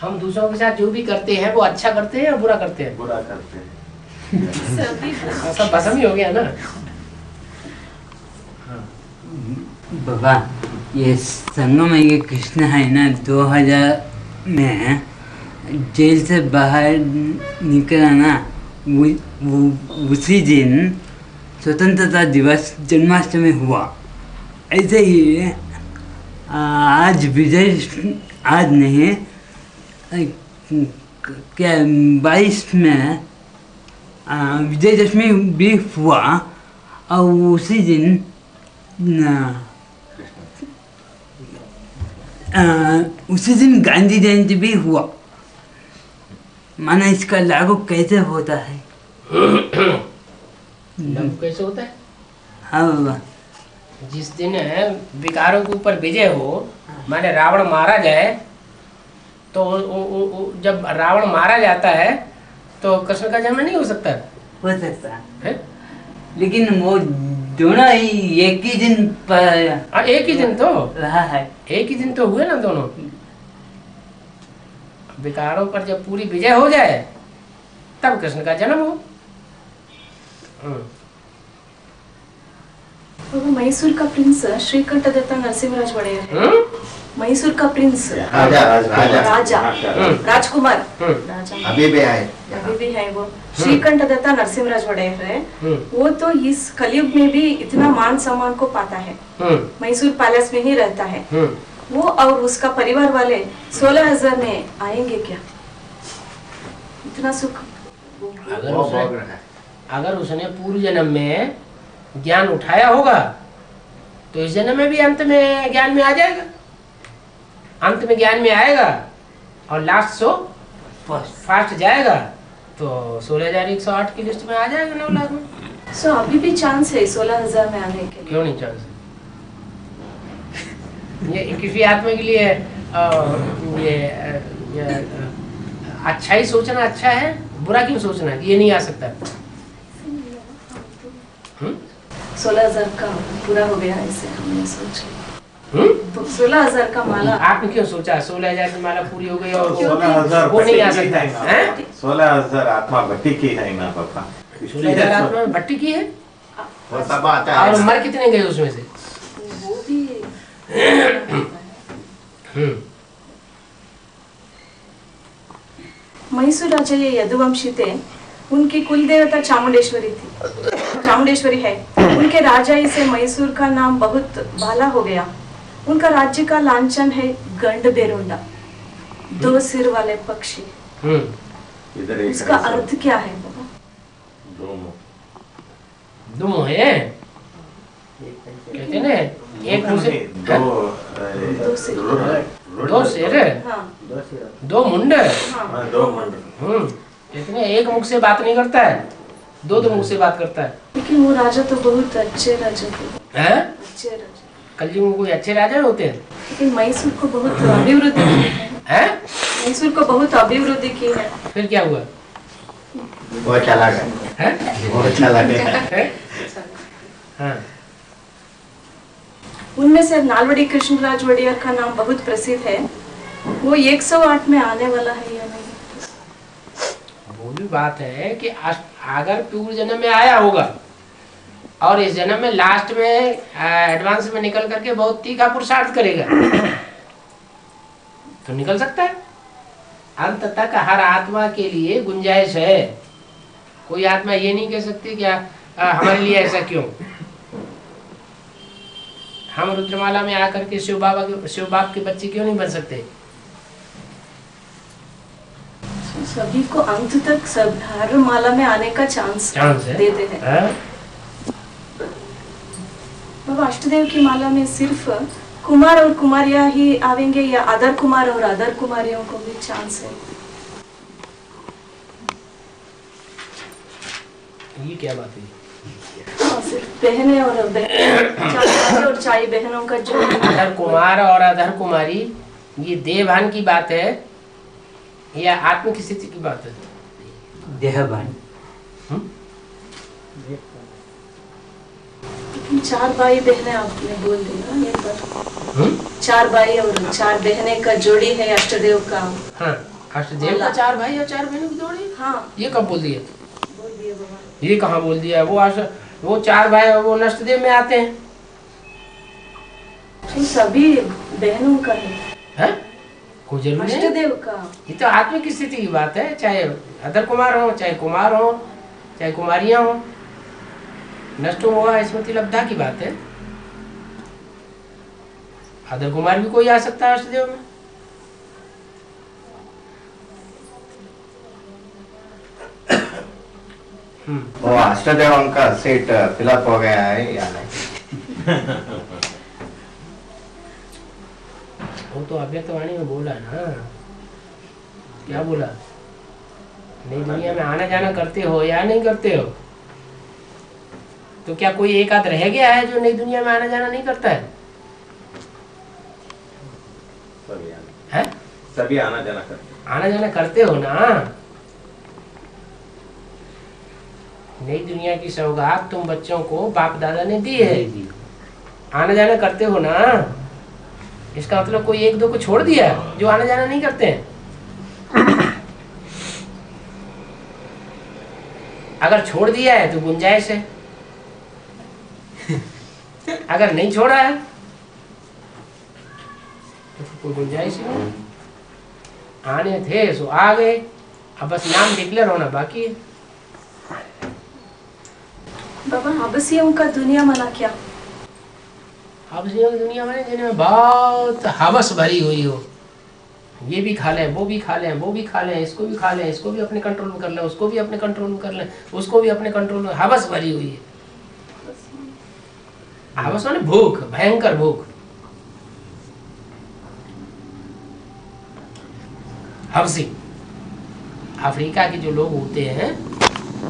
हम दूसरों के साथ जो भी करते हैं वो अच्छा करते हैं या बुरा करते हैं? बुरा करते हैं। सब भस्म ही हो गया ना। बाबा ये संगम में ये कृष्ण है ना, 2000 में जेल से बाहर निकला ना, उसी दिन स्वतंत्रता दिवस जन्माष्टमी हुआ। ऐसे ही आज आज नहीं क्या 22 में विजयदशमी भी हुआ और उसी दिन गांधी जयंती भी हुआ। माना इसका लागू कैसे होता है? लागू कैसे होता है? हाँ बाबा, जिस दिन विकारों के ऊपर विजय हो, माने रावण मारा जाए, तो जब रावण मारा जाता है तो कृष्ण का जन्म नहीं हो सकता? हो सकता है, लेकिन वो दोनों ही एक ही दिन पर एक ही दिन तो रहा है। एक ही दिन तो हुए ना दोनों। विकारों पर जब पूरी विजय हो जाए तब कृष्ण का जन्म हो। वो मैसूर का प्रिंस श्रीकंठदत्ता नरसिंहराज वड़ेयर है। मैसूर का प्रिंस राजा राजा राजकुमार राजा अभी भी है। अभी भी है वो श्रीकंठदत्ता नरसिंहराज वड़ेयर है। वो तो इस कलयुग में भी इतना मान सम्मान को पाता है। मैसूर पैलेस में ही रहता है वो, और उसका परिवार वाले 16,000 में आएंगे क्या? इतना सुख। अगर उसने पूर्व जन्म में ज्ञान उठाया होगा तो इस जन्म में भी अंत में ज्ञान में आ जाएगा। अंत में ज्ञान में आएगा और लास्ट फास्ट जाएगा तो 16,108 की लिस्ट में आ जाएगा 9 लाख में। सो अभी भी चांस है 16,000 में आने के लिए। क्यों नहीं चांस? ये किसी आत्मा के लिए अच्छा ही सोचना अच्छा है, बुरा क्यों सोचना है कि ये नहीं आ सकता? 16,000 का पूरा हो गया, ऐसे हमने सोच लिया। 16,000 का माला आपने क्यों सोचा 16,000 की माला पूरी हो गई और 16,000 वो नहीं आ सकता है? 16,000 आत्मा भट्टी की है ना पापा। 16,000 आत्मा में भट्टी की है। वो सब आता है और मर कितने गए उसमें से? वो भी मैसूर राजा ये यदुवंशी थे, उनकी कुल देवता चामुंडेश्वरी थी, चामुंडेश्वरी है। उनके राजाई से मैसूर का नाम बहुत भाला हो गया। उनका राज्य का लांछन है गंड बेरोंडा, 2 सिर वाले पक्षी। इधर एक इसका है, अर्थ क्या है बाबा? दो दो है कहते ना, एक मुंह से दो सिर। दो सिर, हाँ 2 मुंड। हाँ, 2 मुंड। कहते ना एक मुख से बात नहीं करता है, 2 मुख से बात करता है। लेकिन वो राजा तो बहुत अच्छे राजा थे, हैं? अच्छे राजा। कलयुग में कोई अच्छे राजा होते हैं? लेकिन मैसूर को बहुत अभिवृद्धि की है, हैं? मैसूर को बहुत अभिवृद्धि की है। फिर क्या हुआ? वो चला गया, हैं? वो चला गया। हैं? हाँ। उनमें से नालवड़ी कृष्णराज वड़ियर का नाम बहुत प्रसिद्ध है। वो 108 में आने वाला है या नहीं? वो भी बात है कि अगर पूर्व जन्म में आया होगा और इस जन्म में लास्ट में एडवांस में निकल करके बहुत तीखा पुरुषार्थ करेगा तो निकल सकता है। अंत तक हर आत्मा के लिए गुंजाइश है। कोई आत्मा ये नहीं कह सकती कि हमारे लिए ऐसा क्यों। हम रुद्रमाला में आकर के शिव बाप के बच्चे क्यों नहीं बन सकते? सभी को अंत तक सब हर माला में आने का चांस है देते हैं। बाबा अष्टदेव की माला में सिर्फ कुमार और कुमारियां ही आवेंगे या अदर कुमार और अदर कुमारियों को भी चांस है? ये क्या बात है? सिर्फ बहनें और चाई बहनों का जो अधर कुमार और अधर कुमारी, ये देहभान की बात है या आत्म की स्थिति की बात है? देहभान। 4 भाई बहनें आपने बोल दी ना एक बार। 4 भाई और 4 बहनें का जोड़ी है अष्टदेव का। हाँ, अष्टदेव का 4 भाई और 4 बहनों की जोड़ी। हाँ ये कब बोल दिया? बोल दिए बाबा। ये कहाँ बोल दिया? वो 4 भाई वो नष्टदेव में आते हैं। तो सभी बहनों का है कोई जरूरी नहीं। अष्टदेव का। ये तो आत्म की स्थिति की बात है, चाहे अधर कुमार हो, चाहे कुमार हो, चाहे कुमारियां हो। नष्ट हुआ स्मृति लब्धा की बात है। अधर कुमार भी कोई आ सकता है अष्टदेव में। वो अष्टदेव का सीट फिलअप हो गया है या नहीं? वो तो अव्यक्तवाणी में बोला ना। क्या बोला? नई दुनिया में आना जाना करते हो या नहीं करते हो? तो क्या कोई एक आध रह गया है जो नई दुनिया में आना जाना नहीं करता है? सभी आना जाना करते। आना जाना करते हो ना। नई दुनिया की सौगात तुम बच्चों को बाप दादा ने दी है। आना जाना करते हो ना। इसका मतलब कोई 1-2 को छोड़ दिया जो आना जाना नहीं करते हैं। अगर छोड़ दिया है तो गुंजाइश है, अगर नहीं छोड़ा है तो कोई गुंजाइश ही नहीं। आने थे सो आ गए, अब बस नाम डिक्लेयर होना बाकी है। बाबा हबसियों का दुनिया मना क्या? हबसियों की दुनिया में जिन्हें बहुत हवस भरी हुई हो, ये भी खा लें, वो भी खा लें, वो भी खा लें, इसको भी खा लें, इसको भी अपने कंट्रोल में कर लें, उसको भी अपने कंट्रोल में कर लें, उसको भी अपने कंट्रोल में, हवस भरी हुई है। हवस माने भूख, भयंकर भूख। हबसी, अफ्रीका के जो लोग होते हैं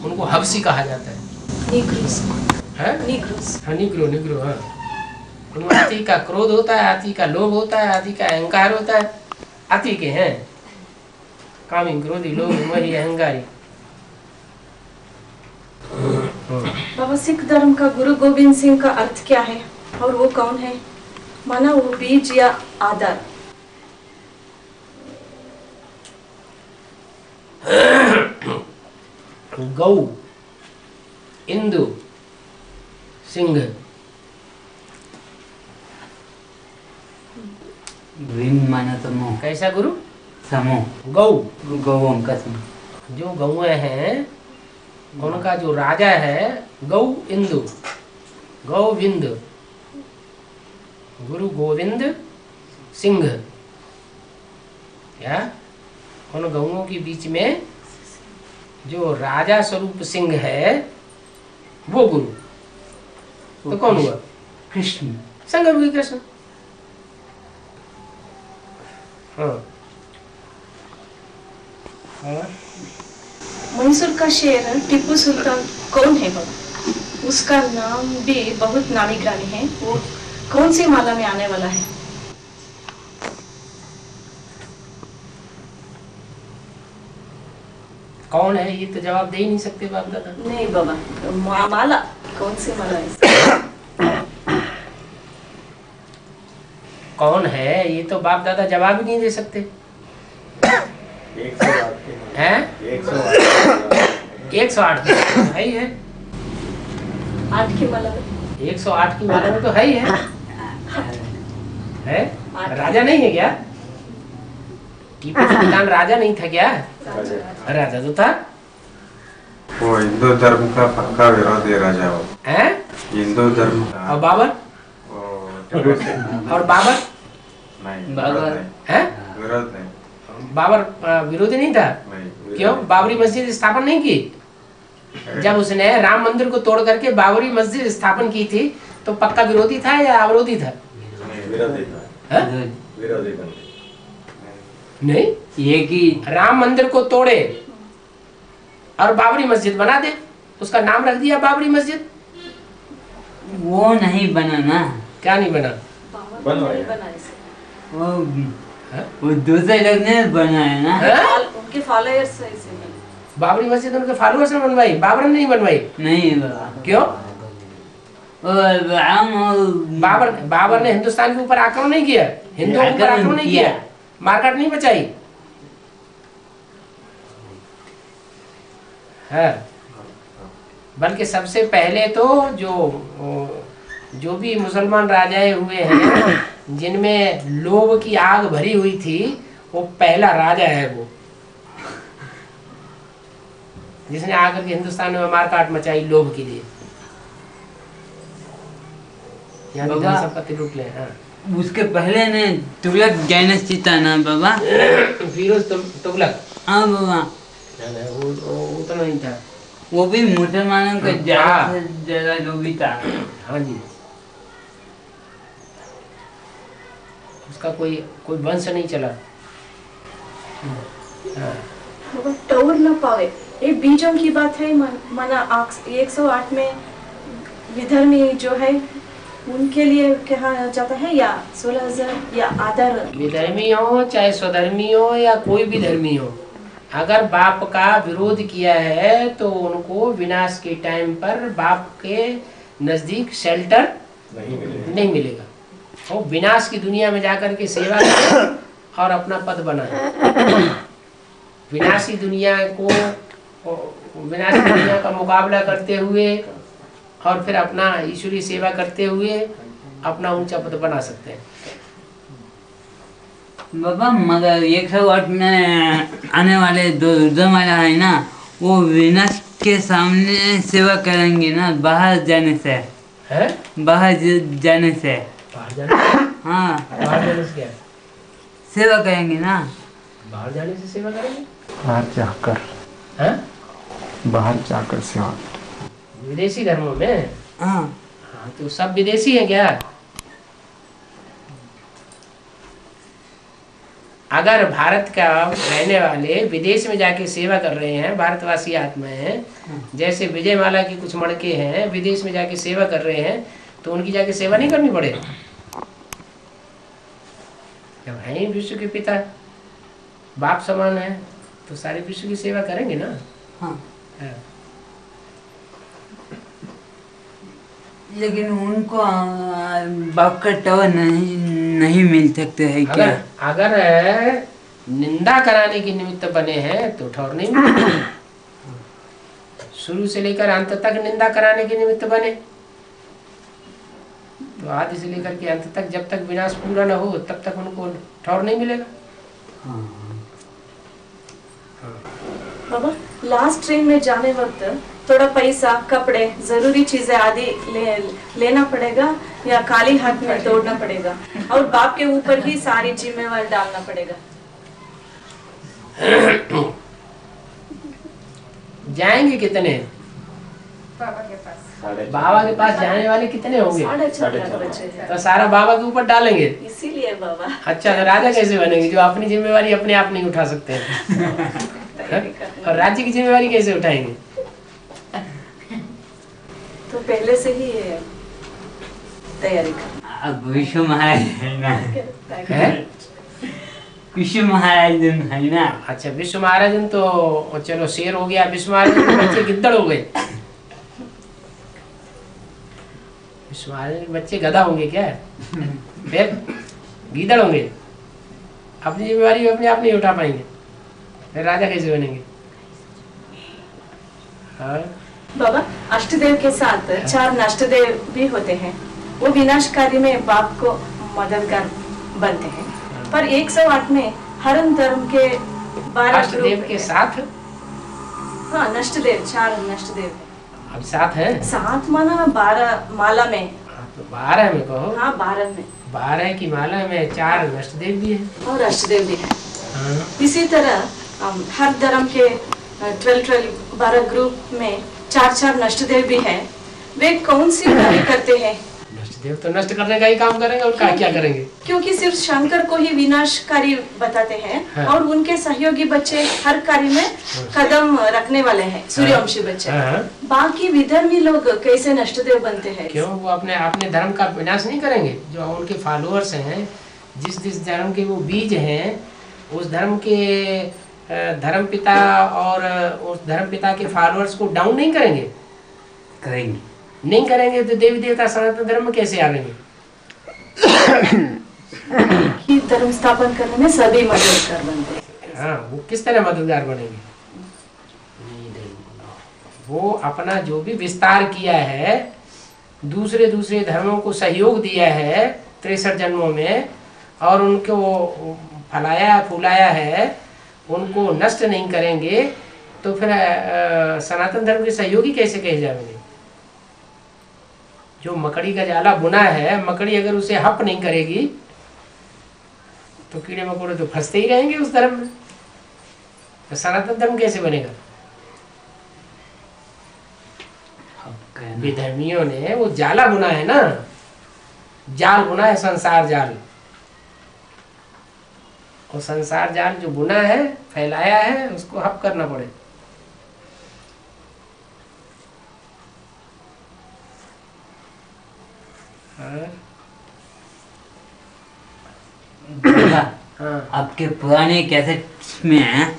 उनको हबसी कहा जाता है। नीग्रोस। है? नीग्रोस। हाँ, निग्रो निग्रो। हाँ, उनमें अति का क्रोध होता है, अति का लोभ होता है, अति का अहंकार होता है। अति के हैं कामी, क्रोधी, लोभ, मोही, अहंकारी। बाबा सिख धर्म का गुरु गोविंद सिंह का अर्थ क्या है और वो कौन है? माना वो बीज या आधार? गौ, इंदु, सिंह। विन माना समूह। कैसा गुरु? समूह। गौ। गौओं का समूह। जो गौएं हैं उनका जो राजा है गौ इंदु, गोविंद, गुरु गोविंद सिंह। क्या उन गौओं के बीच में जो राजा स्वरूप सिंह है वो गुरु। तो कौन हुआ? कृष्ण। संगम हुई कृष्ण। हाँ। हाँ। मैसूर का शेर टीपू सुल्तान कौन है बाबा? उसका नाम भी बहुत नामी ग्रामी है। वो कौन सी माला में आने वाला है? कौन है ये तो जवाब दे ही नहीं सकते बाप दादा। नहीं बाबा, माला कौन सी माला है? कौन है ये तो बाप दादा जवाब ही नहीं दे सकते। 108 हैं? 108 है ही है। 8 की माला में 108 की माला में तो है ही है? राजा नहीं है क्या? टीपू सुल्तान राजा नहीं था क्या? राजा तो था। वो हिंदू धर्म का पक्का विरोधी राजा वो। हैं? हिंदू धर्म का। और बाबर? और बाबर? नहीं, बाबर हैं? विरोध नहीं। बाबर विरोधी नहीं था। नहीं, क्यों? बाबरी मस्जिद स्थापन नहीं की? जब उसने राम मंदिर को तोड़ करके बाबरी मस्जिद स्थापन की थी तो पक्का विरोधी था या अविरोधी था? विरोधी था। हैं? विरोधी बन गए। नहीं, ये कि राम मंदिर को तोड़े और बाबरी मस्जिद बना दे, उसका नाम रख दिया बाबरी मस्जिद। वो नहीं बना ना। क्या नहीं बना? बनवाया। नहीं बना इसे। वो दूसरे लोग ने बनाया ना। हैं? उनके फॉलोअर्स है इसे। बाबरी मस्जिद उनके फॉलोअर्स ने बनवाई, बाबर ने नहीं बनवाई। नहीं बाबा। क्यों? और राम और बाबर ने हिंदुस्तान के ऊपर आक्रमण नहीं किया, हिंदुओं के ऊपर आक्रमण नहीं किया, मारकाट नहीं बचाई है। बल्कि सबसे पहले तो जो भी मुसलमान राजाएं हुए हैं जिनमें लोभ की आग भरी हुई थी, वो पहला राजा है वो, जिसने आकर के हिंदुस्तान में मारकाट मचाई लोभ के लिए। यहाँ भी धन संपत्ति लूट ले। हाँ। उसके पहले ने तुगलक डायनेस्टी था ना बाबा। फिरोज तुगलक। हाँ बाबा। वो उतना नहीं था। वो भी मुसलमानों का ज्यादा से ज्यादा लोभी था। हाँ जी। उसका कोई वंश नहीं चला। हाँ। बाबा टोर न पावे, ये बीजों की बात है। माना 108 में विधर्मी जो है उनके लिए कहा जाता है, या 16,000 या आदर। विधर्मी हो चाहे स्वधर्मी हो या कोई भी धर्मी हो, अगर बाप का विरोध किया है तो उनको विनाश के टाइम पर बाप के नजदीक शेल्टर नहीं मिलेगा। वो विनाश की दुनिया में जाकर के सेवा करे और अपना पद बनाए। विनाशी दुनिया का मुकाबला करते हुए और फिर अपना ईश्वरीय सेवा करते हुए अपना ऊंचा पद बना सकते हैं। बाबा मगर 108 में आने वाले दो माला है ना, वो विनाश के सामने सेवा करेंगे ना, बाहर जाने से। हैं? बाहर जाने से। बाहर जाने से? हाँ बाहर जाने से क्या? सेवा करेंगे ना। बाहर जाने से सेवा करेंगे? बाहर जाकर। हैं? बाहर जाकर सेवा। विदेशी धर्मों में? हाँ। हाँ, तो सब विदेशी हैं क्या? अगर भारत का रहने वाले विदेश में जाके सेवा कर रहे हैं, भारतवासी आत्माएं हैं, जैसे विजय माला की कुछ मड़के हैं विदेश में जाके सेवा कर रहे हैं, तो उनकी जाके सेवा नहीं करनी पड़े? जब है ही विश्व के पिता, बाप समान है, तो सारे विश्व की सेवा करेंगे ना। हाँ। हाँ। लेकिन उनको बाप का टावर नहीं मिल सकते है क्या? अगर निंदा कराने के निमित्त बने हैं तो ठौर नहीं मिलेगा। शुरू से लेकर अंत तक निंदा कराने के निमित्त बने तो आदि से लेकर के अंत तक जब तक विनाश पूरा न हो तब तक उनको ठौर नहीं मिलेगा। बाबा लास्ट ट्रेन में जाने वक्त थोड़ा पैसा, कपड़े, जरूरी चीजें आदि लेना पड़ेगा या खाली हाथ में दौड़ना पड़ेगा और बाप के ऊपर ही सारी जिम्मेवारी डालना पड़ेगा? जाएंगे कितने? बाबा के पास जाने वाले कितने होंगे? 4.5 बच्चे हैं। तो सारा बाबा के ऊपर डालेंगे। इसीलिए बाबा। अच्छा, तो राजा कैसे बनेंगे जो अपनी जिम्मेवारी अपने आप नहीं उठा सकते हैं? और राज्य की जिम्मेवारी कैसे उठाएंगे? तो पहले से ही तैयारी कर। अब विश्व महाराज है? विश्व महाराज है ना। अच्छा, विश्व महाराजन तो चलो शेर हो गया, विश्व महाराजन के बच्चे गिद्दड़ हो गए। विश्व महाराजन के बच्चे गधा होंगे क्या? फिर गीदड़ होंगे। अपनी जिम्मेवारी अपने आप नहीं उठा पाएंगे, फिर राजा कैसे बनेंगे? हाँ? बाबा अष्टदेव के साथ 4 नष्टदेव भी होते हैं। वो विनाशकारी में बाप को मददगार बनते हैं। पर 108 में हरम धर्म के 12 अष्टदेव के साथ? हाँ, नष्टदेव 4 नष्टदेव अब 7 है? 7 माना 12 माला में। तो 12 में कहो। हाँ 12 में। 12 की माला में 4 नष्टदेव भी है और अष्टदेव भी है। हाँ। इसी तरह हर धर्म के 12 ग्रुप में 4 नष्टदेव भी हैं। वे कौन सी कार्य करते हैं? नष्टदेव तो नष्ट करने का ही काम करेंगे और क्या करेंगे? क्योंकि सिर्फ शंकर को ही विनाशकारी बताते हैं। हाँ। और उनके सहयोगी बच्चे हर कार्य में कदम रखने वाले हैं, सूर्यवंशी बच्चे। हाँ। बाकी विधर्मी लोग कैसे नष्टदेव बनते हैं? क्यों? वो अपने धर्म का विनाश नहीं करेंगे। जो उनके फॉलोअर्स हैं, जिस धर्म के वो बीज हैं, उस धर्म के धर्म पिता और उस धर्म पिता के फॉलोअर्स को डाउन नहीं करेंगे। करेंगे नहीं करेंगे तो देवी देवता सनातन धर्म में कैसे आएंगे? कि धर्म स्थापन करने में सभी मददगार बनते हैं। हाँ, वो किस तरह मददगार बनेंगे? वो अपना जो भी विस्तार किया है, दूसरे धर्मों को सहयोग दिया है 63 जन्मों में, और उनको फलाया फुलाया है, उनको नष्ट नहीं करेंगे तो फिर सनातन धर्म के सहयोगी कैसे कहे जाएंगे? जो मकड़ी का जाला बुना है, मकड़ी अगर उसे हप नहीं करेगी तो कीड़े मकोड़े तो फंसते ही रहेंगे उस धर्म में। तो सनातन धर्म कैसे बनेगा? विधर्मियों ने वो जाला बुना है ना, जाल बुना है, संसार जाल। और संसार जाल जो बुना है, फैलाया है, उसको हप करना पड़े। हाँ। आपके पुराने कैसेट्स में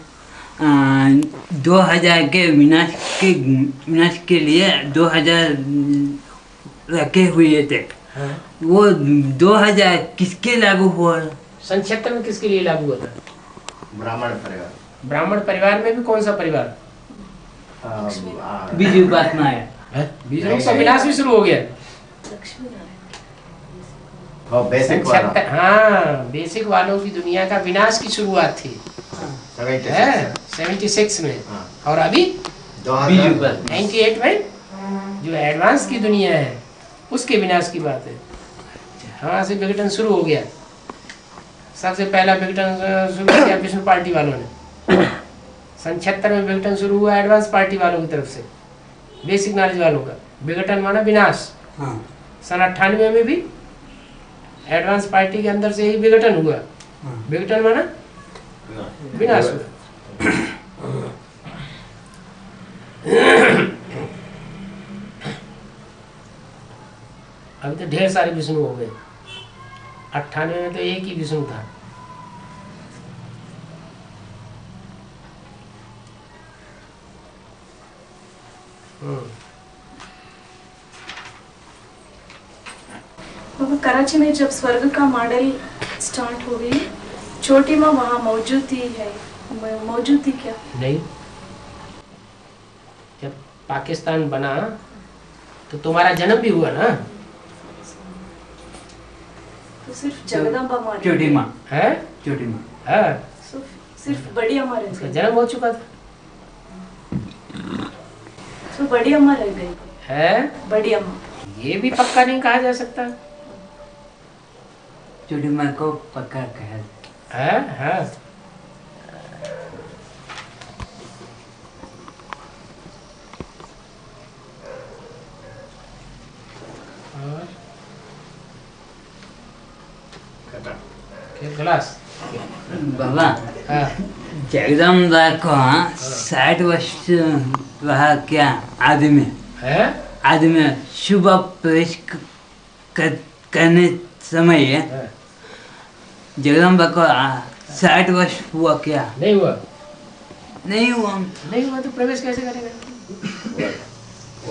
2000 के विनाश के लिए 2000 रखे हुए थे। हाँ। वो 2000 किसके लागू हुआ? संक्षेत्र में किसके लिए लागू होता है? ब्राह्मण परिवार। ब्राह्मण परिवार में भी कौन सा परिवार? बीजू बात में आया। बीज लोग का विनाश भी शुरू हो गया। बेसिक वाला। हाँ, बेसिक वालों की दुनिया का विनाश की शुरुआत थी 76 में। हाँ। और अभी 98 2000 में जो एडवांस की दुनिया है उसके विनाश की बात है। वहाँ से विघटन शुरू हो गया। सबसे पहला विघटन शुरू किया विष्णु पार्टी वालों ने। 76 में विघटन शुरू हुआ एडवांस पार्टी वालों की तरफ से, बेसिक नॉलेज वालों का। विघटन माना विनाश। हाँ। सन 98 में भी एडवांस पार्टी के अंदर से ही विघटन हुआ। विघटन माना विनाश हुआ। अभी तो ढेर सारे विष्णु हो गए। 98 में तो एक ही विष्णु था। कराची में जब स्वर्ग का मॉडल स्टार्ट हो गई, छोटी माँ वहाँ मौजूद थी क्या? नहीं, जब पाकिस्तान बना तो तुम्हारा जन्म भी हुआ ना। तो सिर्फ जगदम्बा माँ छोटी माँ है। छोटी माँ हाँ, सिर्फ बड़ी अम्मा रह उसका गई। जन्म हो चुका था तो बड़ी अम्मा रह गई है। बड़ी अम्मा। ये भी पक्का नहीं कहा जा सकता छोटी माँ को पक्का कहा है। हाँ, गिलास। बाबा हाँ, जगदम्बा को 60 वर्ष रहा क्या आदमी है। आदमी शुभ प्रवेश करने समय हाँ, जगदम्बा को 60 वर्ष हुआ क्या? नहीं हुआ। नहीं हुआ। नहीं हुआ तो प्रवेश कैसे करेगा?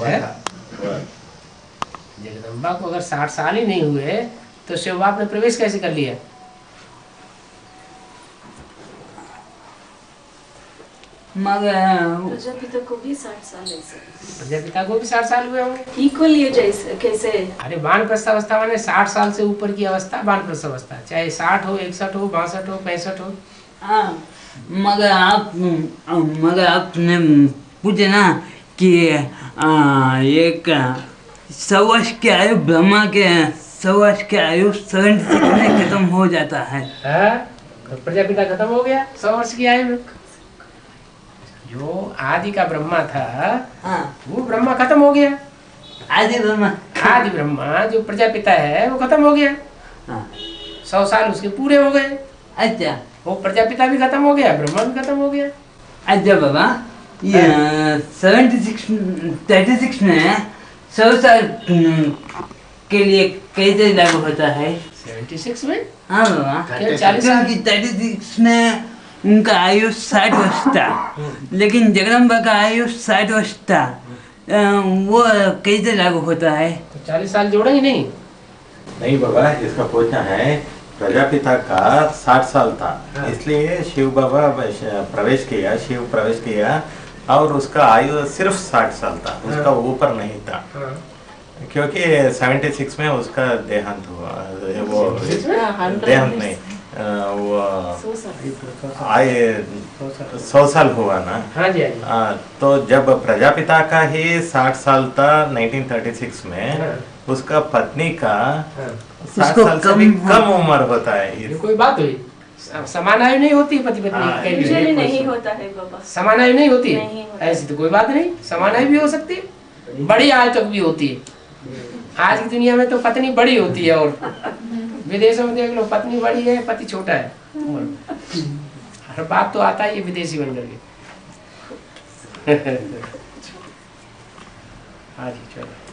है? जगदम्बा को अगर 60 साल ही नहीं हुए तो शिव बाप ने प्रवेश कैसे कर लिया? मगर प्रजापिता को भी 60 साल ऐसे प्रजापिता को भी 60 साल हुए होंगे। इक्वल ये जैसे कैसे? अरे वानप्रस्थ अवस्था माने 60 साल से ऊपर की अवस्था वानप्रस्थ अवस्था, चाहे 60 हो, 61 हो, 62 हो, 65 हो। हाँ, मगर आपने पूछे ना कि एक 100 वर्ष की आयु ब्रह्मा के 100 वर्ष की आयु 76 में खत्म हो जाता है। तो प्रजापिता खत्म हो गया 100 वर्ष की आयु में। जो आदि का ब्रह्मा था हाँ, वो ब्रह्मा खत्म हो गया। आदि ब्रह्मा आदि ब्रह्मा जो प्रजापिता है वो खत्म हो गया। हाँ, 100 साल उसके पूरे हो गए। अच्छा वो प्रजापिता भी खत्म हो गया, ब्रह्मा भी खत्म हो गया। अच्छा बाबा, ये 36 में 100 साल के लिए कैसे लागू होता है? 76 में? हाँ बाबा, क्या 40 साल? क्योंकि 36 में उनका आयु 60 वर्ष था, लेकिन जगदम्बा का आयु 60 वर्ष था। वो कैसे लागू होता है? तो 40 साल जोड़ेंगे नहीं? नहीं बाबा, इसका पूछना है प्रजापिता का 60 साल था। हाँ। इसलिए शिव बाबा प्रवेश किया, शिव प्रवेश किया और उसका आयु सिर्फ 60 साल था, उसका ऊपर नहीं था। हाँ। क्योंकि 76 में उसका देहांत हुआ। वो देहांत नहीं, वो 100 साल हुआ ना। हाँ जी, हाँ जी। तो जब प्रजापिता का ही 60 साल था 1936 में, हाँ। उसका पत्नी का हाँ। 60 साल से भी कम उम्र होता है। ये कोई बात हुई? समान आयु नहीं होती पति पत्नी हाँ, कहीं भी। यूजुअली नहीं होता है बाबा। समान आयु नहीं होती? नहीं होता। ऐसी तो कोई बात नहीं, समान आयु भी हो सकती है, बड़ी आयु तक भी होती है। आज की दुनिया में तो पत्नी बड़ी होती है, और विदेशों में देख लो पत्नी बड़ी है पति छोटा है। हर बात तो आता ही है विदेशी बन करके। हाँ जी, चलो।